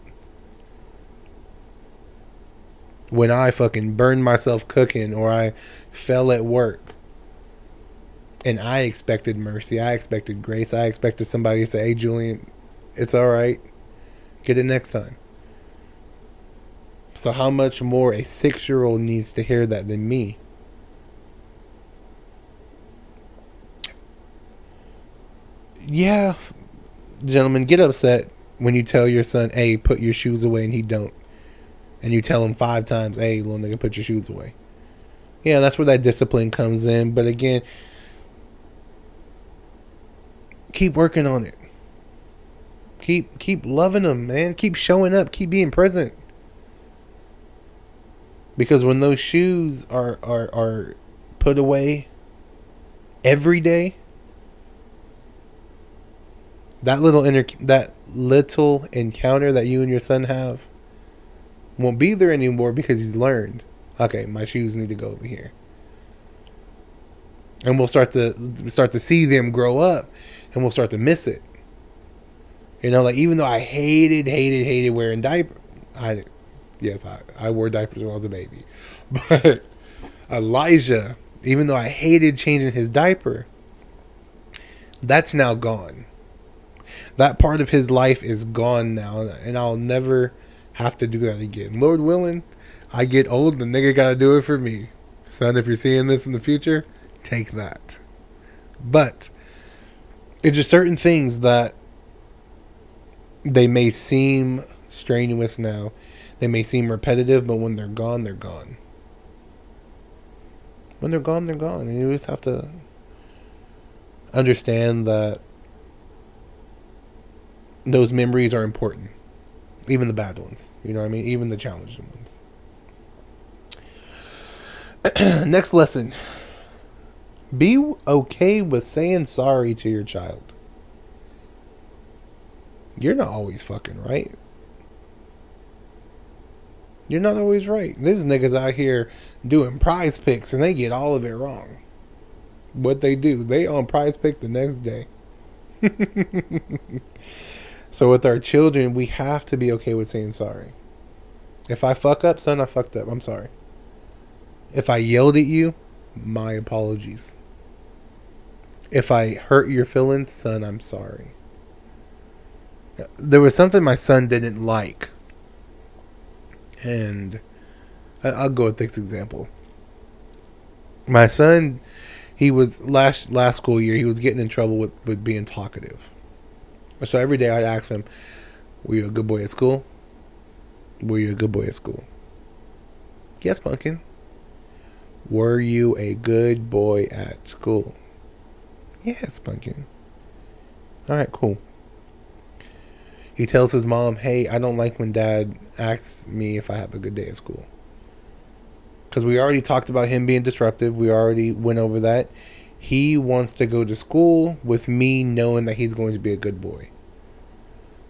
Speaker 2: When I fucking burned myself cooking, or I fell at work, and I expected mercy, I expected grace, I expected somebody to say, hey, Julian, it's alright, get it next time. So how much more a 6-year-old needs to hear that than me? Yeah, gentlemen, get upset when you tell your son, hey, put your shoes away, and he don't. And you tell him 5 times, hey, little nigga, put your shoes away. Yeah, that's where that discipline comes in. But again, keep working on it. Keep loving them, man. Keep showing up. Keep being present. Because when those shoes are put away every day, that little encounter that you and your son have won't be there anymore, because he's learned, okay, my shoes need to go over here. And we'll start to see them grow up, and we'll start to miss it. You know, like, even though I hated wearing diapers, I wore diapers when I was a baby. But Elijah, even though I hated changing his diaper, that's now gone. That part of his life is gone now, and I'll never have to do that again. Lord willing, I get old, the nigga gotta do it for me. Son, if you're seeing this in the future, take that. But it's just certain things that they may seem strenuous now. They may seem repetitive, but when they're gone, they're gone. When they're gone, they're gone. And you just have to understand that those memories are important. Even the bad ones. You know what I mean? Even the challenging ones. Next lesson. Be okay with saying sorry to your child. You're not always fucking right. You're not always right. There's niggas out here doing prize picks and they get all of it wrong. What they do, they on prize pick the next day. So with our children, we have to be okay with saying sorry. If I fuck up, son, I fucked up. I'm sorry. If I yelled at you, my apologies. If I hurt your feelings, son, I'm sorry. There was something my son didn't like. And I'll go with this example. My son, he was last school year, he was getting in trouble with being talkative. So every day I'd ask him, were you a good boy at school? Were you a good boy at school? Yes, Pumpkin. Were you a good boy at school? Yes, Pumpkin. Alright, cool. He tells his mom, hey, I don't like when Dad asks me if I have a good day at school. Because we already talked about him being disruptive. We already went over that. He wants to go to school with me knowing that he's going to be a good boy.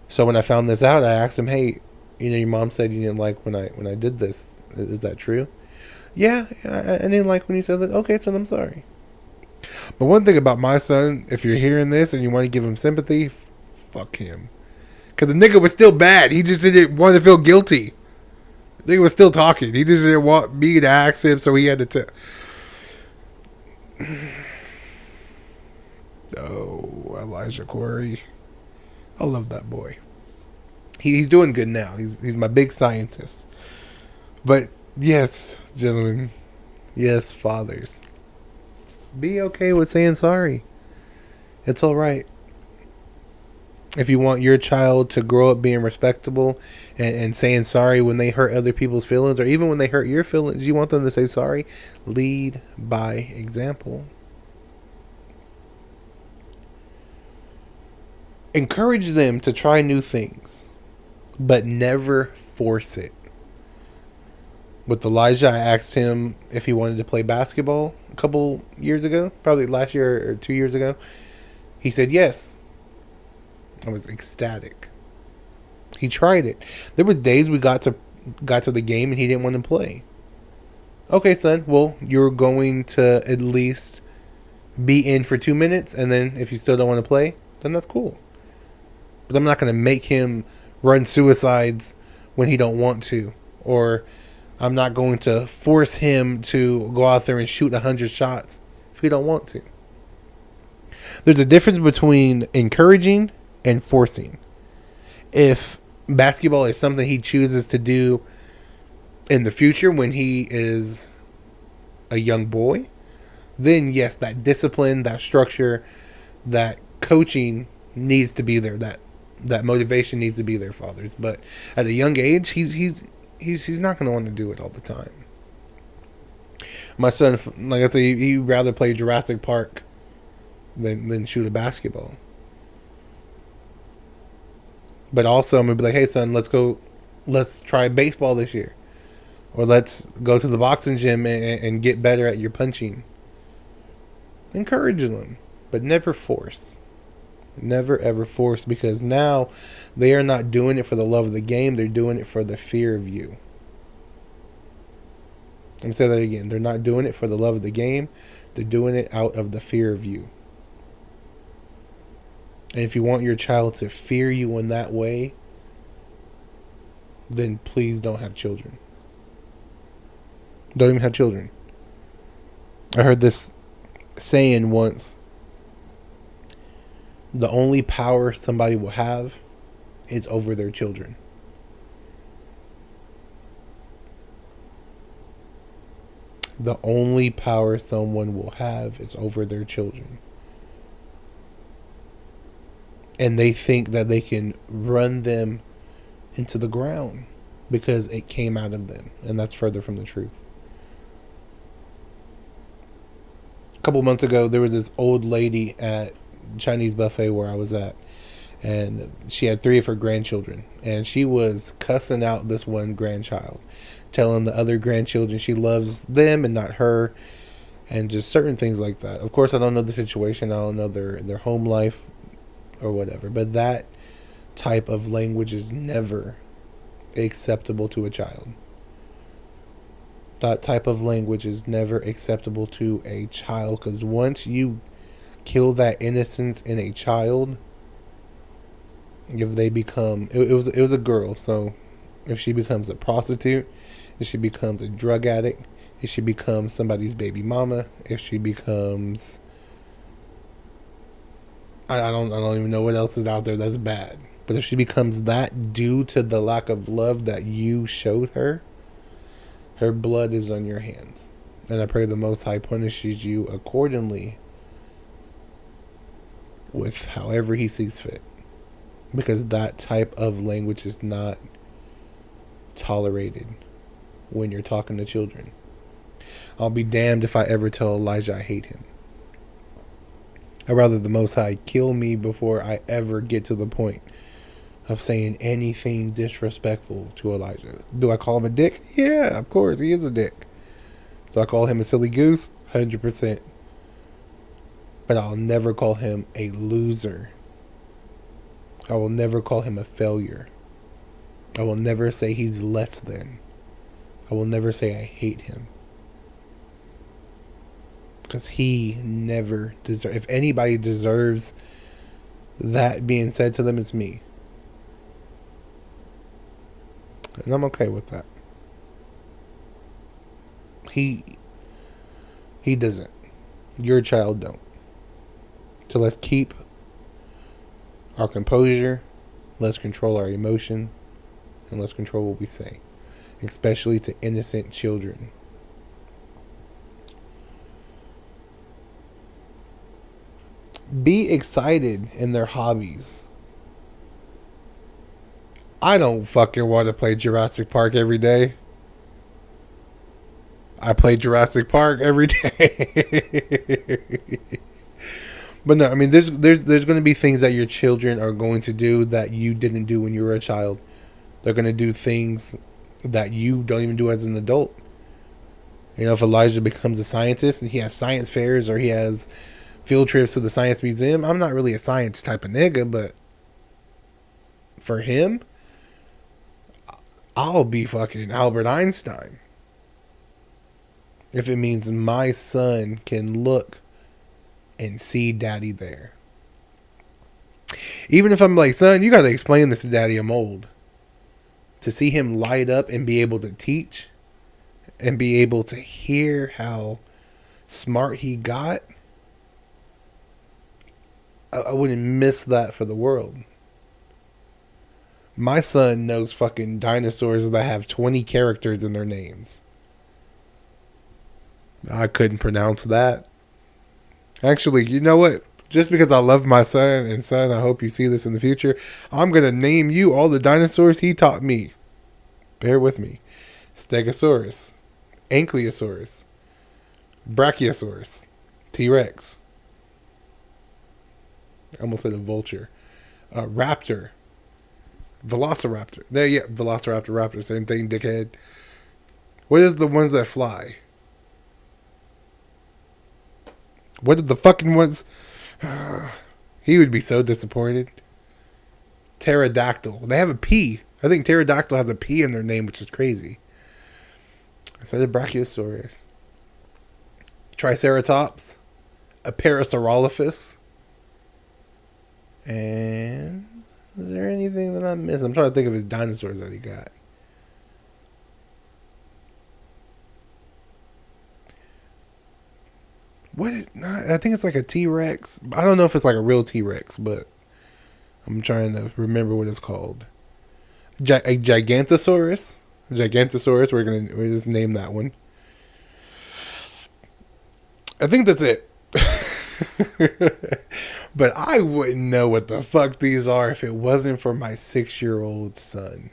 Speaker 2: So when I found this out, I asked him, hey, you know, your mom said you didn't like when I did this. Is that true? Yeah, I didn't like when you said that. Okay, son, I'm sorry. But one thing about my son, if you're hearing this and you want to give him sympathy, fuck him. Because the nigga was still bad. He just didn't want to feel guilty. The nigga was still talking. He just didn't want me to ask him, so he had to tell. Oh, Elijah Corey. I love that boy. He's doing good now. He's my big scientist. But yes, gentlemen. Yes, fathers. Be okay with saying sorry. It's alright. If you want your child to grow up being respectable and saying sorry when they hurt other people's feelings, or even when they hurt your feelings, you want them to say sorry, lead by example. Encourage them to try new things, but never force it. With Elijah, I asked him if he wanted to play basketball a couple years ago, probably last year or 2 years ago. He said yes. I was ecstatic. He tried it. There was days we got to the game and he didn't want to play. Okay, son. Well, you're going to at least be in for 2 minutes, and then if you still don't want to play, then that's cool. But I'm not going to make him run suicides when he don't want to, or I'm not going to force him to go out there and shoot 100 shots if he don't want to. There's a difference between encouraging and forcing. If basketball is something he chooses to do in the future when he is a young boy, then yes, that discipline, that structure, that coaching needs to be there. That motivation needs to be there, fathers. But at a young age, he's not going to want to do it all the time. My son, like I said, he'd rather play Jurassic Park than shoot a basketball. But also, I'm gonna be like, hey, son, let's try baseball this year, or let's go to the boxing gym and get better at your punching. Encourage them, but never force. Never ever force, because now they are not doing it for the love of the game. They're doing it for the fear of you. I'm gonna say that again. They're not doing it for the love of the game. They're doing it out of the fear of you. And if you want your child to fear you in that way, then please don't have children. Don't even have children. I heard this saying once: the only power somebody will have is over their children. The only power someone will have is over their children. And they think that they can run them into the ground because it came out of them. And that's further from the truth. A couple months ago, there was this old lady at Chinese buffet where I was at, and she had 3 of her grandchildren, and she was cussing out this one grandchild, telling the other grandchildren she loves them and not her, and just certain things like that. Of course, I don't know the situation. I don't know their home life or whatever, but that type of language is never acceptable to a child. That type of language is never acceptable to a child, because once you kill that innocence in a child, if they become, it was a girl, so if she becomes a prostitute, if she becomes a drug addict, if she becomes somebody's baby mama, if she becomes, I don't even know what else is out there that's bad, but if she becomes that due to the lack of love that you showed her, her blood is on your hands. And I pray the Most High punishes you accordingly with however he sees fit. Because that type of language is not tolerated when you're talking to children. I'll be damned if I ever tell Elijah I hate him. I'd rather the Most High kill me before I ever get to the point of saying anything disrespectful to Elijah. Do I call him a dick? Yeah, of course, he is a dick. Do I call him a silly goose? 100%. But I'll never call him a loser. I will never call him a failure. I will never say he's less than. I will never say I hate him. Because he never deserves. If anybody deserves that being said to them, it's me. And I'm okay with that. He doesn't. Your child don't. So let's keep our composure. Let's control our emotion. And let's control what we say. Especially to innocent children. Be excited in their hobbies. I don't fucking want to play Jurassic Park every day. I play Jurassic Park every day. But no, I mean, there's going to be things that your children are going to do that you didn't do when you were a child. They're going to do things that you don't even do as an adult. You know, if Elijah becomes a scientist and he has science fairs or he has field trips to the science museum, I'm not really a science type of nigga, but for him, I'll be fucking Albert Einstein. If it means my son can look and see daddy there. Even if I'm like, son, you got to explain this to daddy, I'm old. To see him light up and be able to teach and be able to hear how smart he got, I wouldn't miss that for the world. My son knows fucking dinosaurs that have 20 characters in their names. I couldn't pronounce that. Actually, you know what? Just because I love my son, and son, I hope you see this in the future, I'm going to name you all the dinosaurs he taught me. Bear with me. Stegosaurus, Ankylosaurus, Brachiosaurus, T-Rex. I almost said a vulture. Raptor, Velociraptor. Yeah, Velociraptor, raptor, same thing, dickhead. What is the ones that fly? What are the fucking ones? He would be so disappointed. Pterodactyl. They have a P. I think pterodactyl has a P in their name, which is crazy. I said a Brachiosaurus. Triceratops. A Parasaurolophus. And is there anything that I missed? I'm trying to think of his dinosaurs that he got. What? I think it's like a T-Rex. I don't know if it's like a real T-Rex, but I'm trying to remember what it's called. A Gigantosaurus. Gigantosaurus. We're just name that one. I think that's it. But I wouldn't know what the fuck these are if it wasn't for my 6-year-old son.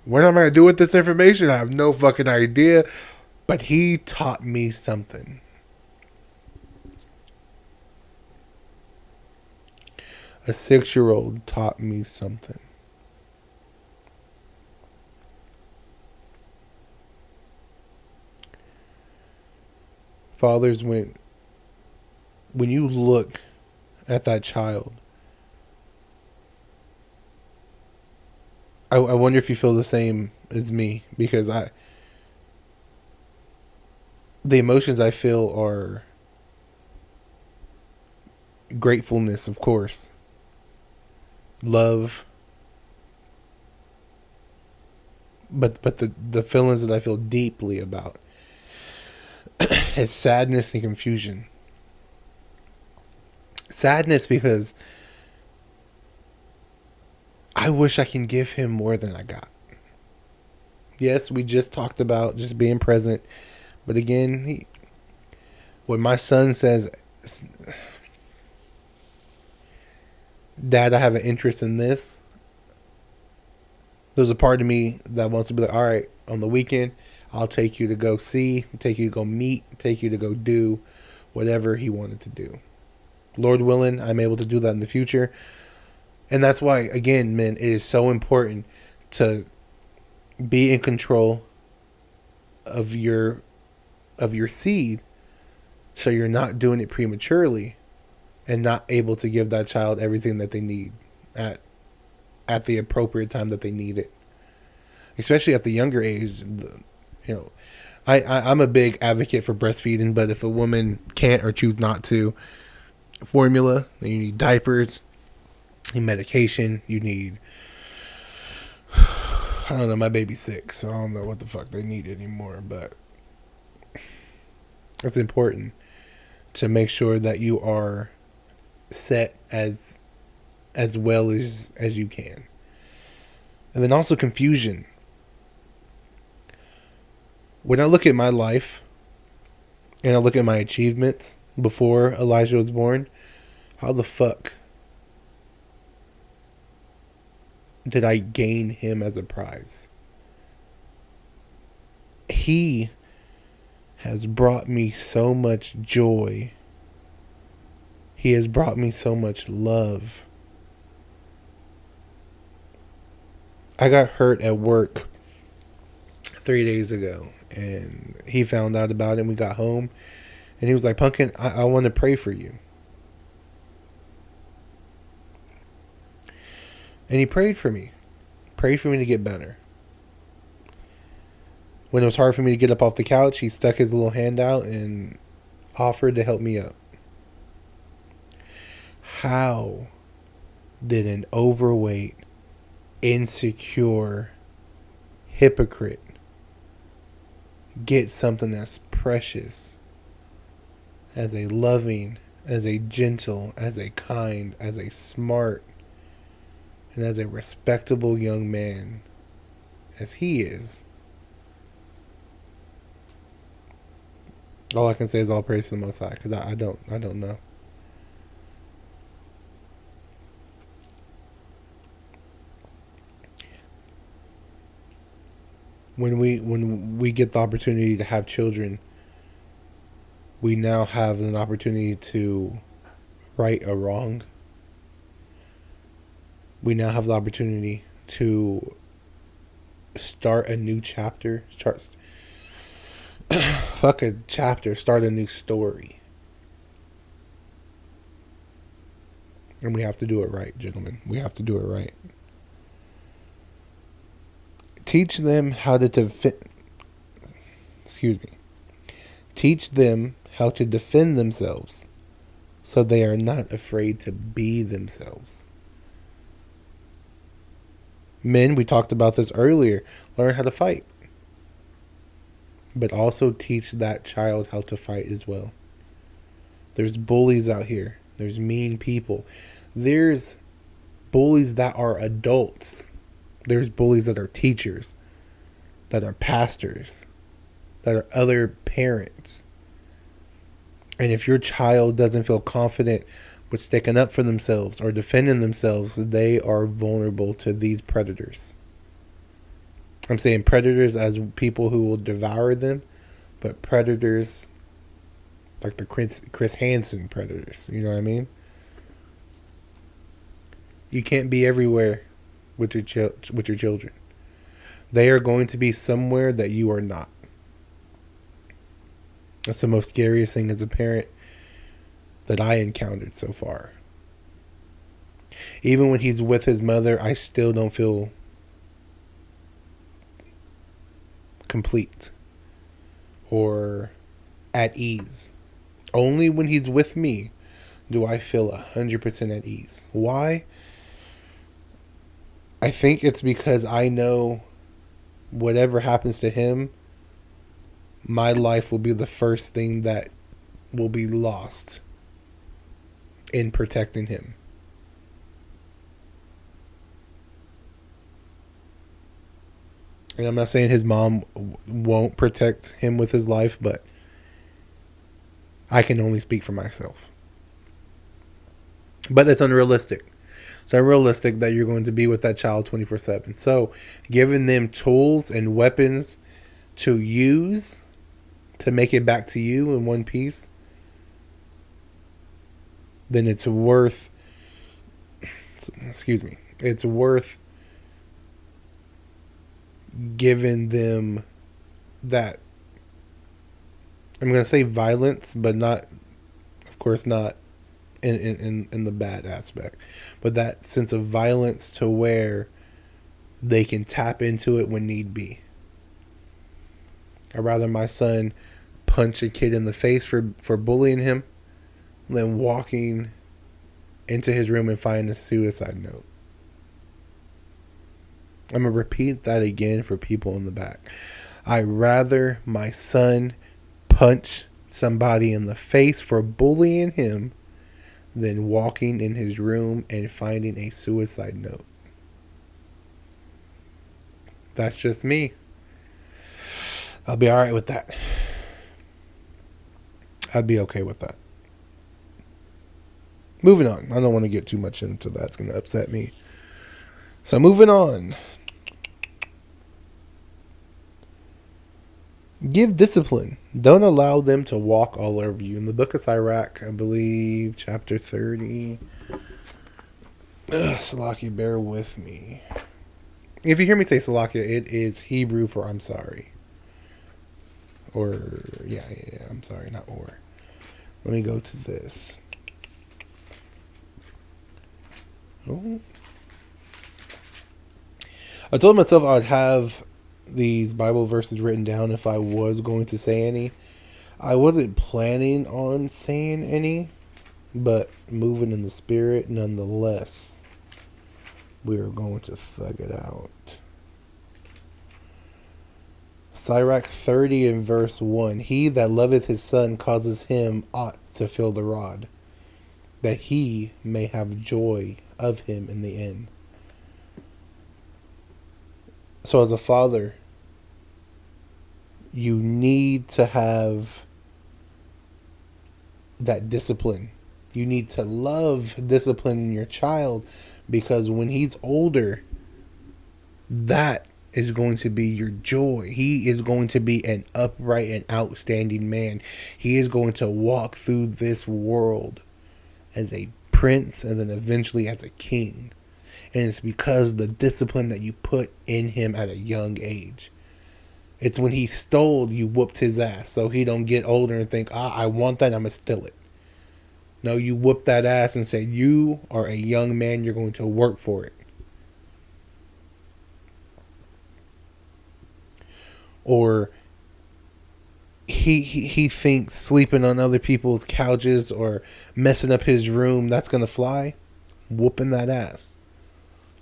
Speaker 2: What am I going to do with this information? I have no fucking idea. But he taught me something. A 6-year-old taught me something. Fathers, when you look at that child, I wonder if you feel the same as me, because the emotions I feel are gratefulness, of course, love, but the feelings that I feel deeply about, it's sadness and confusion. Sadness because I wish I can give him more than I got. Yes, we just talked about just being present. But again, when my son says, Dad, I have an interest in this, there's a part of me that wants to be like, all right, on the weekend, I'll take you to go see, take you to go meet, take you to go do whatever he wanted to do. Lord willing, I'm able to do that in the future. And that's why, again, men, it is so important to be in control of your seed, so you're not doing it prematurely and not able to give that child everything that they need at the appropriate time that they need it. Especially at the younger age, I'm a big advocate for breastfeeding, but if a woman can't or choose not to, formula, then you need diapers, you need medication, you need, I don't know, my baby's 6, so I don't know what the fuck they need anymore, but it's important to make sure that you are set as well as you can. And then also confusion. When I look at my life and I look at my achievements before Elijah was born, how the fuck did I gain him as a prize? He has brought me so much joy. He has brought me so much love. I got hurt at work 3 days ago, and he found out about it, and we got home, and he was like, Pumpkin, I want to pray for you. And he prayed for me to get better. When it was hard for me to get up off the couch, he stuck his little hand out and offered to help me up. How did an overweight, insecure hypocrite get something as precious as a loving, as a gentle, as a kind, as a smart, and as a respectable young man as he is? All I can say is all praise to the Most High, because I don't know. When we get the opportunity to have children, we now have an opportunity to right a wrong. we now have the opportunity to start a new chapter. Fuck a chapter. Start a new story. And we have to do it right, gentlemen. We have to do it right. Teach them how to defend. Teach them how to defend themselves, so they are not afraid to be themselves. Men, we talked about this earlier, learn how to fight. But also teach that child how to fight as well. There's bullies out here. There's mean people. There's bullies that are adults. There's bullies that are teachers, that are pastors, that are other parents. And if your child doesn't feel confident with sticking up for themselves or defending themselves, they are vulnerable to these predators. I'm saying predators as people who will devour them, but predators like the Chris Hansen predators. You know what I mean? You can't be everywhere with your children. They are going to be somewhere that you are not. That's the most scariest thing as a parent that I encountered so far. Even when he's with his mother, I still don't feel complete or at ease. Only when he's with me do I feel 100% at ease. Why? I think it's because I know whatever happens to him, my life will be the first thing that will be lost in protecting him. And I'm not saying his mom won't protect him with his life, but I can only speak for myself. But that's unrealistic. It's unrealistic that you're going to be with that child 24/7. So giving them tools and weapons to use to make it back to you in one piece, then it's worth, it's worth giving them that, I'm going to say violence, but not, of course, not in the bad aspect, but that sense of violence to where they can tap into it when need be. I'd rather my son punch a kid in the face for bullying him than walking into his room and find a suicide note. I'm going to repeat that again for people in the back. I'd rather my son punch somebody in the face for bullying him than walking in his room and finding a suicide note. That's just me. I'll be alright with that. I'd be okay with that. Moving on. I don't want to get too much into that. It's going to upset me. So moving on. Give discipline. Don't allow them to walk all over you. In the book of Sirach, I believe, chapter 30. Salakia, bear with me. If you hear me say Salakia, it is Hebrew for I'm sorry. Or, yeah, I'm sorry, not or. Let me go to this. Oh. I told myself I'd have these Bible verses written down if I was going to say any. I wasn't planning on saying any, but moving in the spirit nonetheless. We are going to thug it out. Sirach 30 and verse 1. He that loveth his son causes him ought to feel the rod, that he may have joy of him in the end. So as a father, you need to have that discipline. You need to love disciplining your child, because when he's older, that is going to be your joy. He is going to be an upright and outstanding man. He is going to walk through this world as a prince and then eventually as a king. And it's because the discipline that you put in him at a young age. It's when he stole, you whooped his ass so he don't get older and think, I want that, I'm going to steal it. No, you whooped that ass and said, you are a young man, you're going to work for it. Or he thinks sleeping on other people's couches or messing up his room, that's going to fly. Whooping that ass.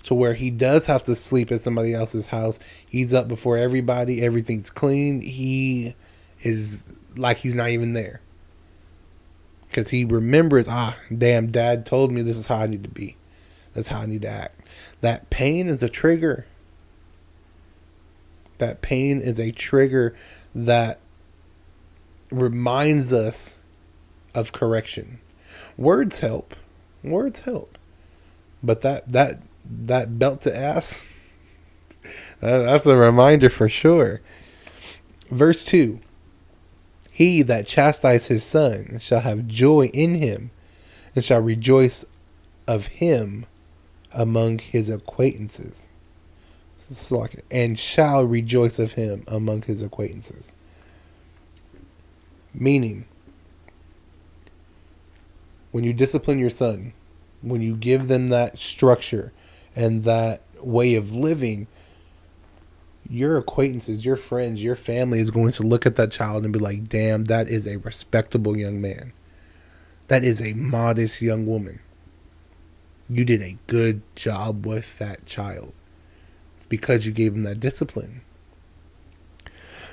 Speaker 2: To where he does have to sleep at somebody else's house. He's up before everybody. Everything's clean. He is like he's not even there. Because he remembers, damn, dad told me this is how I need to be. That's how I need to act. That pain is a trigger. That pain is a trigger that reminds us of correction. Words help. Words help. But that belt to ass, that's a reminder for sure. Verse 2. He that chastises his son shall have joy in him, and shall rejoice of him among his acquaintances. And shall rejoice of him among his acquaintances. Meaning, when you discipline your son, when you give them that structure and that way of living, your acquaintances, your friends, your family is going to look at that child and be like, damn, that is a respectable young man. That is a modest young woman. You did a good job with that child. It's because you gave him that discipline.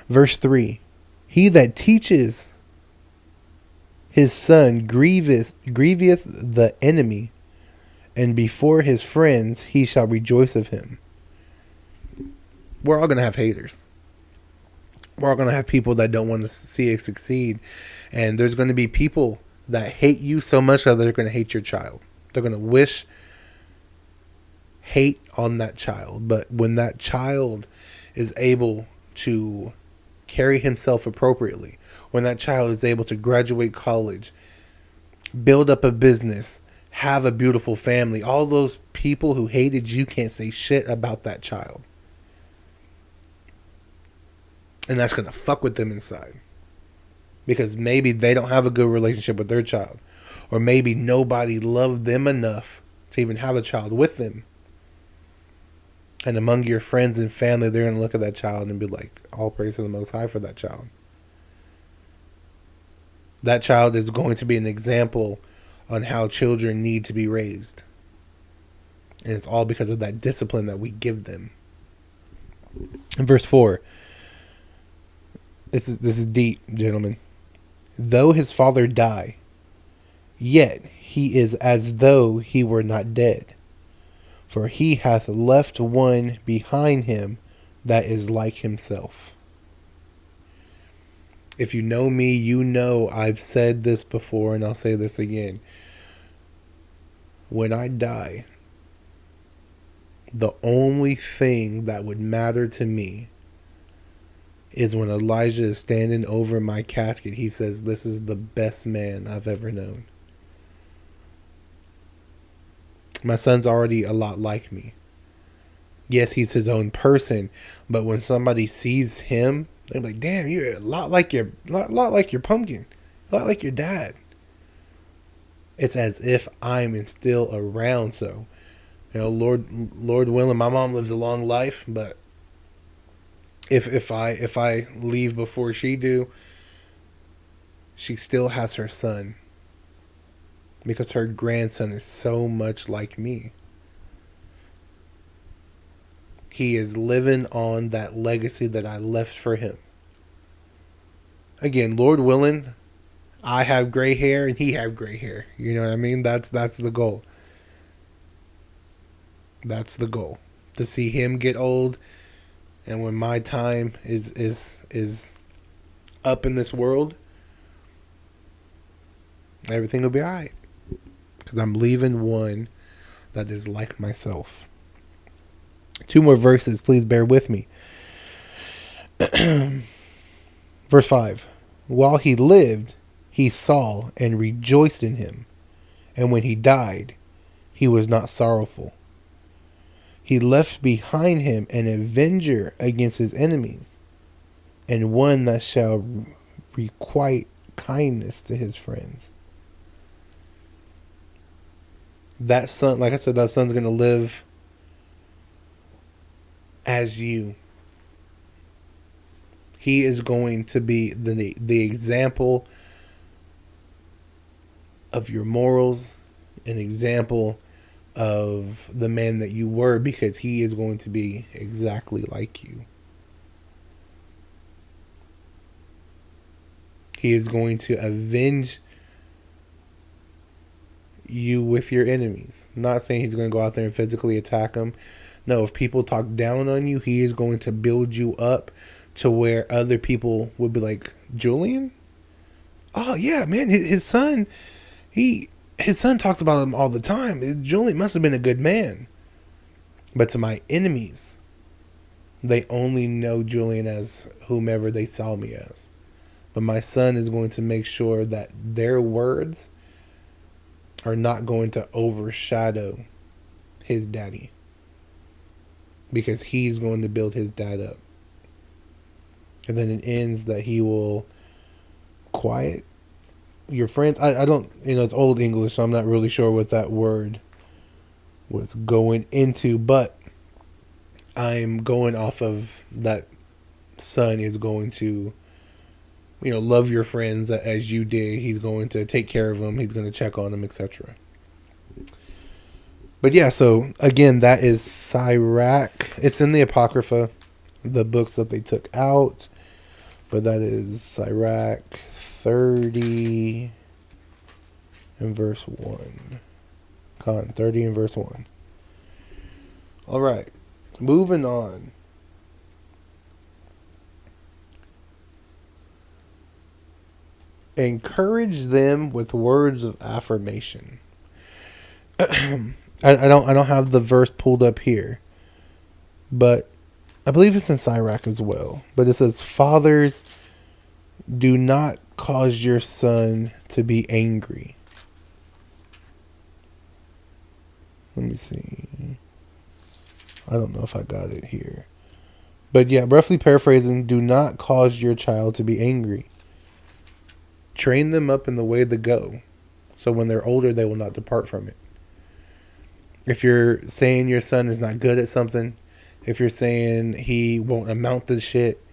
Speaker 2: Verse 3. He that teaches his son grieveth the enemy, and before his friends he shall rejoice of him. We're all going to have haters. We're all going to have people that don't want to see it succeed. And there's going to be people that hate you so much that they're going to hate your child. They're going to wish hate on that child. But when that child is able to carry himself appropriately, when that child is able to graduate college, build up a business, have a beautiful family, all those people who hated you can't say shit about that child. And that's going to fuck with them inside. Because maybe they don't have a good relationship with their child. Or maybe nobody loved them enough to even have a child with them. And among your friends and family, they're going to look at that child and be like, all praise to the Most High for that child. That child is going to be an example on how children need to be raised. And it's all because of that discipline that we give them. In verse 4. This is deep, gentlemen. Though his father die, yet he is as though he were not dead. For he hath left one behind him that is like himself. If you know me, you know I've said this before and I'll say this again. When I die, the only thing that would matter to me is when Elijah is standing over my casket, he says, this is the best man I've ever known. My son's already a lot like me. Yes, he's his own person, but when somebody sees him, they're like, damn, you're a lot like your pumpkin, a lot like your dad. It's as if I'm still around. So, Lord willing, my mom lives a long life, but if I leave before she do, she still has her son. Because her grandson is so much like me. He is living on that legacy that I left for him. Again, Lord willing, I have gray hair and he have gray hair. You know what I mean? That's the goal. That's the goal. To see him get old, and when my time is up in this world, everything will be alright. Because I'm leaving one that is like myself. 2 more verses, please bear with me. Verse 5. While he lived, he saw and rejoiced in him. And when he died, he was not sorrowful. He left behind him an avenger against his enemies, and one that shall requite kindness to his friends. That son, like I said, that son's going to live as you. He is going to be the example of your morals, an example of the man that you were, because he is going to be exactly like you. He is going to avenge you with your enemies. I'm not saying he's going to go out there and physically attack them. No, if people talk down on you, he is going to build you up to where other people would be like, Julian? Oh yeah, man, his son, his son talks about him all the time. Julian must have been a good man. But to my enemies, they only know Julian as whomever they saw me as. But my son is going to make sure that their words are not going to overshadow his daddy, because he's going to build his dad up. And then it ends that he will quiet your friends. I don't, it's old English, so I'm not really sure what that word was going into, but I'm going off of that son is going to, love your friends as you did. He's going to take care of them. He's going to check on them, etc. But yeah, so again, that is Sirach. It's in the Apocrypha, the books that they took out. But that is Sirach 30 and verse 1. 30 and verse 1. All right, moving on. Encourage them with words of affirmation. I don't have the verse pulled up here, but I believe it's in Sirach as well. But it says, fathers, do not cause your son to be angry. Let me see. I don't know if I got it here. But yeah, roughly paraphrasing, do not cause your child to be angry. Train them up in the way to go, so when they're older, they will not depart from it. If you're saying your son is not good at something, if you're saying he won't amount to shit,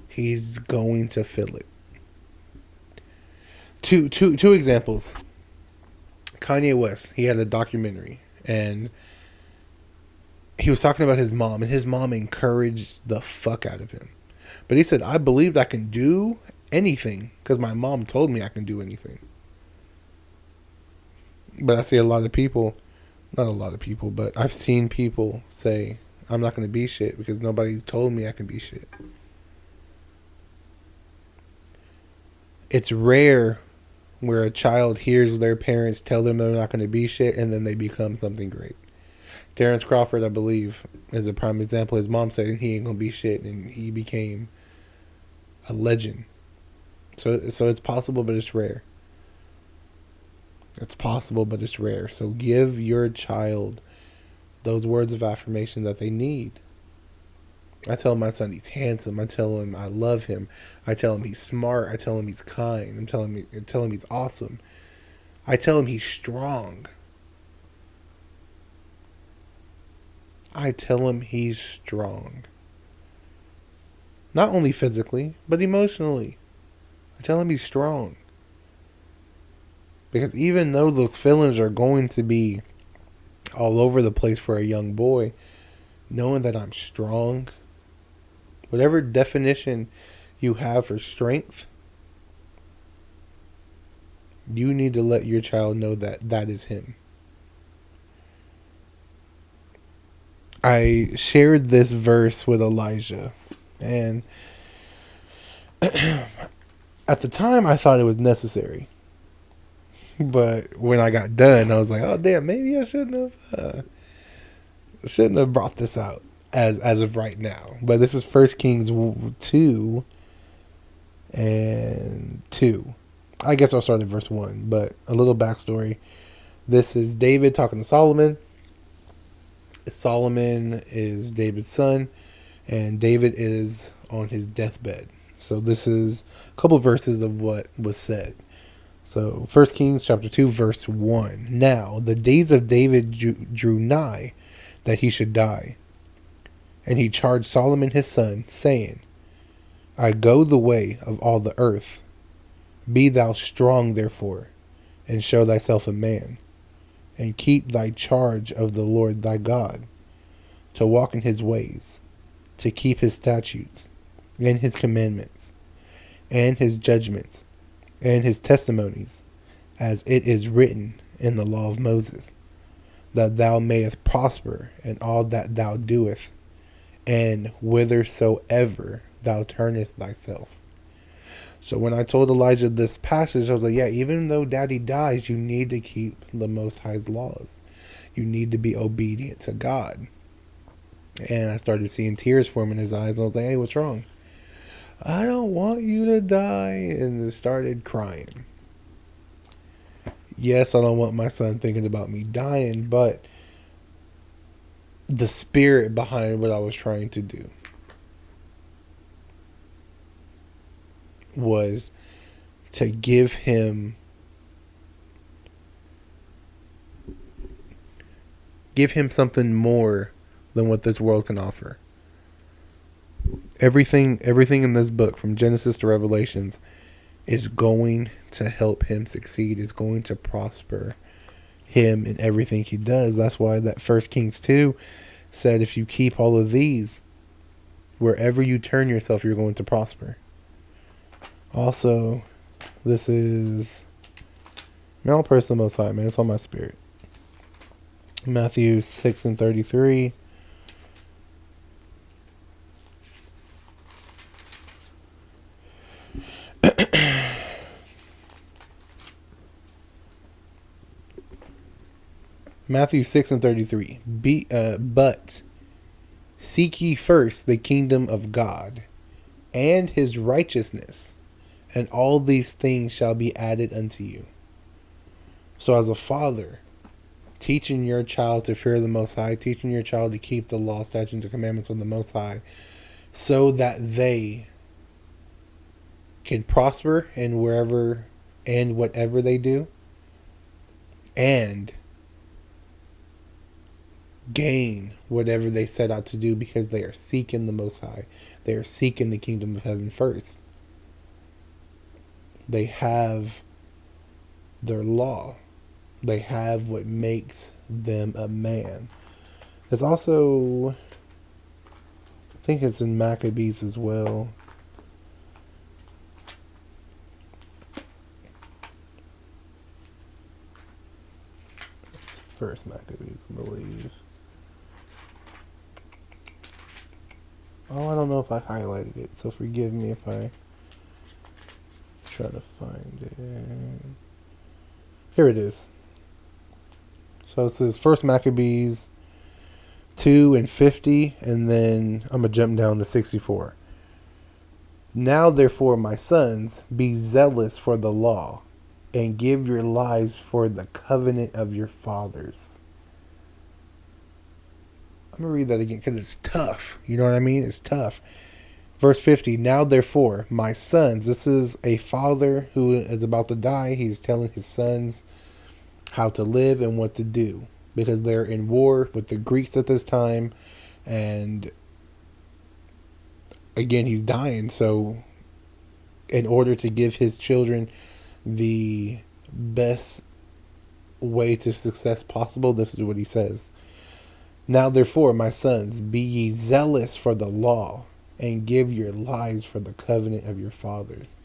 Speaker 2: he's going to feel it. Two examples. Kanye West, he had a documentary, and he was talking about his mom, and his mom encouraged the fuck out of him. But he said, I believed I can do anything because my mom told me I can do anything. But I see a lot of people, not a lot of people, but I've seen people say, I'm not going to be shit because nobody told me I can be shit. It's rare where a child hears their parents tell them they're not going to be shit and then they become something great. Terrence Crawford, I believe, is a prime example. His mom said he ain't going to be shit, and he became a legend. So it's possible, but it's rare. It's possible, but it's rare. So give your child those words of affirmation that they need. I tell my son he's handsome. I tell him I love him. I tell him he's smart. I tell him he's kind. I tell him he's awesome. I tell him he's strong. I tell him he's strong. Not only physically, but emotionally. I tell him he's strong. Because even though those feelings are going to be all over the place for a young boy, knowing that I'm strong, whatever definition you have for strength, you need to let your child know that that is him. I shared this verse with Elijah, and at the time I thought it was necessary. But when I got done, I was like, oh damn, maybe I shouldn't have brought this out as of right now. But this is 1 Kings 2 and 2. I guess I'll start at verse 1, but a little backstory. This is David talking to Solomon. Solomon is David's son, and David is on his deathbed. So this is a couple of verses of what was said. So 1 Kings chapter 2 verse 1. Now the days of David drew nigh that he should die. And he charged Solomon his son, saying, I go the way of all the earth. Be thou strong therefore, and show thyself a man, and keep thy charge of the Lord thy God, to walk in his ways, to keep his statutes, and his commandments, and his judgments, and his testimonies, as it is written in the law of Moses, that thou mayest prosper in all that thou doest, and whithersoever thou turnest thyself. So when I told Elijah this passage, I was like, yeah, even though daddy dies, you need to keep the Most High's laws. You need to be obedient to God. And I started seeing tears form in his eyes. I was like, hey, what's wrong? I don't want you to die. And it started crying. Yes, I don't want my son thinking about me dying, but the spirit behind what I was trying to do was to give him something more than what this world can offer. Everything in this book, from Genesis to Revelations, is going to help him succeed, is going to prosper him in everything he does. That's why that 1 Kings 2 said, if you keep all of these, wherever you turn yourself, you're going to prosper. Also, this is, man, I'll praise the Most High, man. It's on my spirit. Matthew 6 and 33. Matthew 6 and 33. But seek ye first the kingdom of God and his righteousness, and all these things shall be added unto you. So as a father, teaching your child to fear the Most High, teaching your child to keep the law, statutes, and commandments of the Most High, so that they can prosper in wherever and whatever they do, and gain whatever they set out to do, because they are seeking the Most High. They are seeking the kingdom of heaven first. They have their law. They have what makes them a man. It's also, I think it's in Maccabees as well. It's first Maccabees, I believe. Oh, I don't know if I highlighted it, so forgive me if I try to find it. Here it is. So it says 1 Maccabees 2 and 50, and then I'm going to jump down to 64. Now therefore, my sons, be zealous for the law, and give your lives for the covenant of your fathers. I'm going to read that again because it's tough. You know what I mean? It's tough. Verse 50, now therefore, my sons, this is a father who is about to die. He's telling his sons how to live and what to do, because they're in war with the Greeks at this time. And again, he's dying. So in order to give his children the best way to success possible, this is what he says. Now therefore, my sons, be ye zealous for the law, and give your lives for the covenant of your fathers.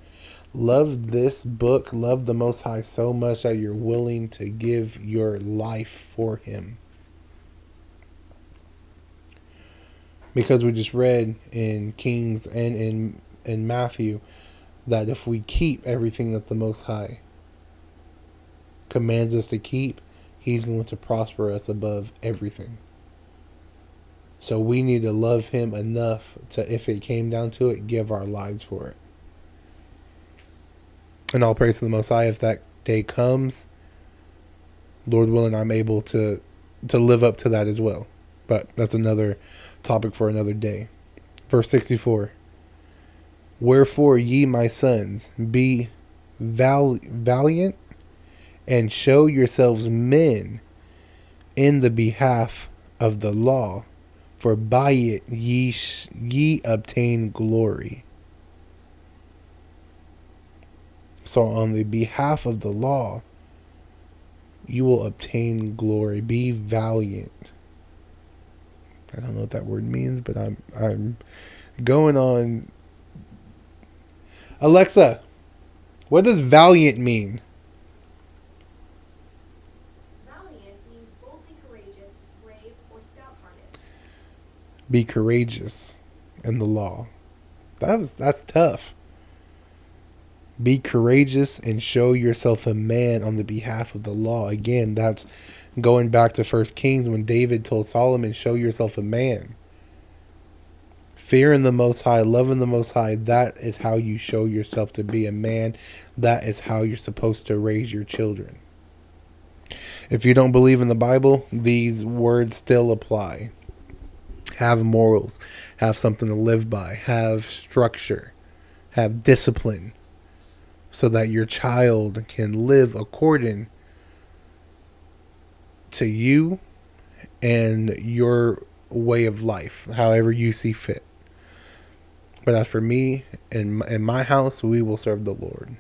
Speaker 2: Love this book, love the Most High so much that you're willing to give your life for him. Because we just read in Kings and in Matthew that if we keep everything that the Most High commands us to keep, he's going to prosper us above everything. So we need to love him enough to, if it came down to it, give our lives for it. And all praise to the Most High. If that day comes, Lord willing, I'm able to live up to that as well. But that's another topic for another day. Verse 64. Wherefore, ye, my sons, be valiant, and show yourselves men in the behalf of the law, for by it ye obtain glory. So on the behalf of the law, you will obtain glory. Be valiant. I don't know what that word means, but I'm going on. Alexa, what does valiant mean?
Speaker 3: Valiant means boldly courageous, brave, or stout-hearted.
Speaker 2: Be courageous in the law. That's tough. Be courageous and show yourself a man on the behalf of the law. Again, that's going back to 1 Kings when David told Solomon, show yourself a man. Fearing the Most High, loving the Most High, that is how you show yourself to be a man. That is how you're supposed to raise your children. If you don't believe in the Bible, these words still apply. Have morals, have something to live by, have structure, have discipline, so that your child can live according to you and your way of life, however you see fit. But as for me, in my house, we will serve the Lord.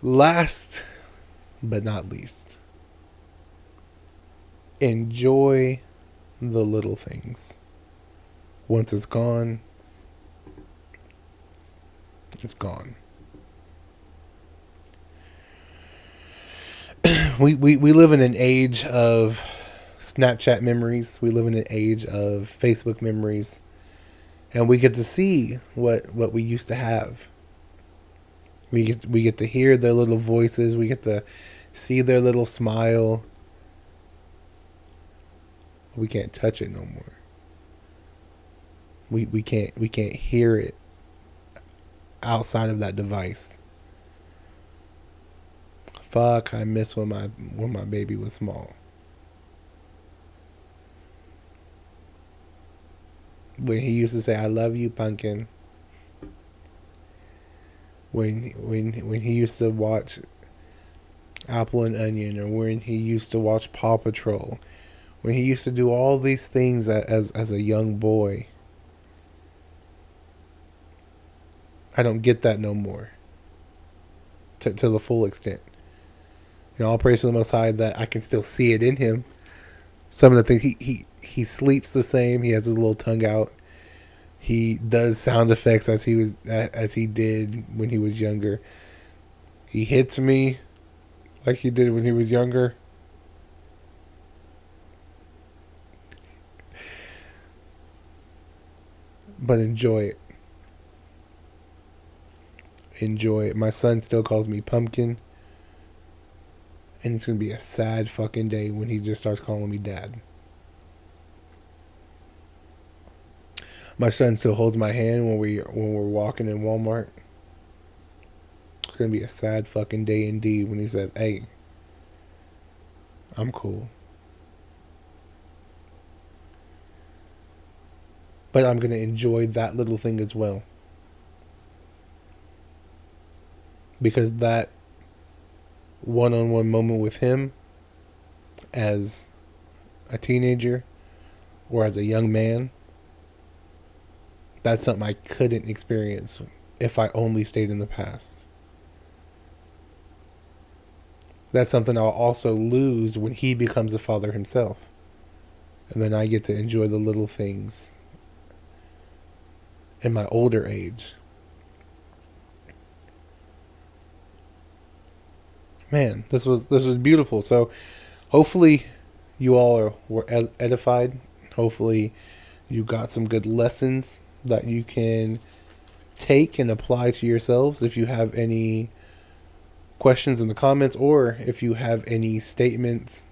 Speaker 2: Last but not least, enjoy the little things. Once it's gone, it's gone. We live in an age of Snapchat memories. We live in an age of Facebook memories. And we get to see what we used to have. We get to hear their little voices. We get to see their little smile. We can't touch it no more. We can't hear it outside of that device. Fuck, I miss when my baby was small. When he used to say, "I love you, pumpkin." When he used to watch Apple and Onion, or when he used to watch Paw Patrol, when he used to do all these things as a young boy. I don't get that no more. To the full extent. You know, all praise to the Most High that I can still see it in him. Some of the things he sleeps the same. He has his little tongue out. He does sound effects as he did when he was younger. He hits me like he did when he was younger. But enjoy it. Enjoy it. My son still calls me pumpkin. And it's going to be a sad fucking day when he just starts calling me dad. My son still holds my hand when we're walking in Walmart. It's going to be a sad fucking day indeed when he says, "Hey, I'm cool." But I'm going to enjoy that little thing as well. Because that one-on-one moment with him as a teenager or as a young man, that's something I couldn't experience if I only stayed in the past. That's something I'll also lose when he becomes a father himself. And then I get to enjoy the little things in my older age. Man, this was beautiful. So hopefully you all were edified. Hopefully you got some good lessons that you can take and apply to yourselves. If you have any questions in the comments, or if you have any statements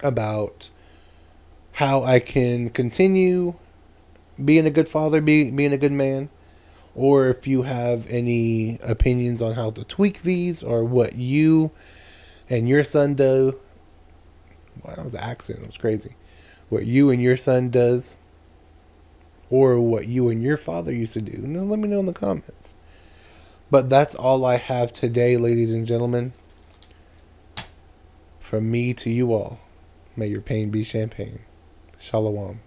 Speaker 2: about how I can continue being a good father, being a good man, or if you have any opinions on how to tweak these, or what you and your son do, Wow, that was an accident. It was crazy. What you and your son does, or what you and your father used to do. And just let me know in the comments. But that's all I have today, ladies and gentlemen. From me to you all, may your pain be champagne. Shalom.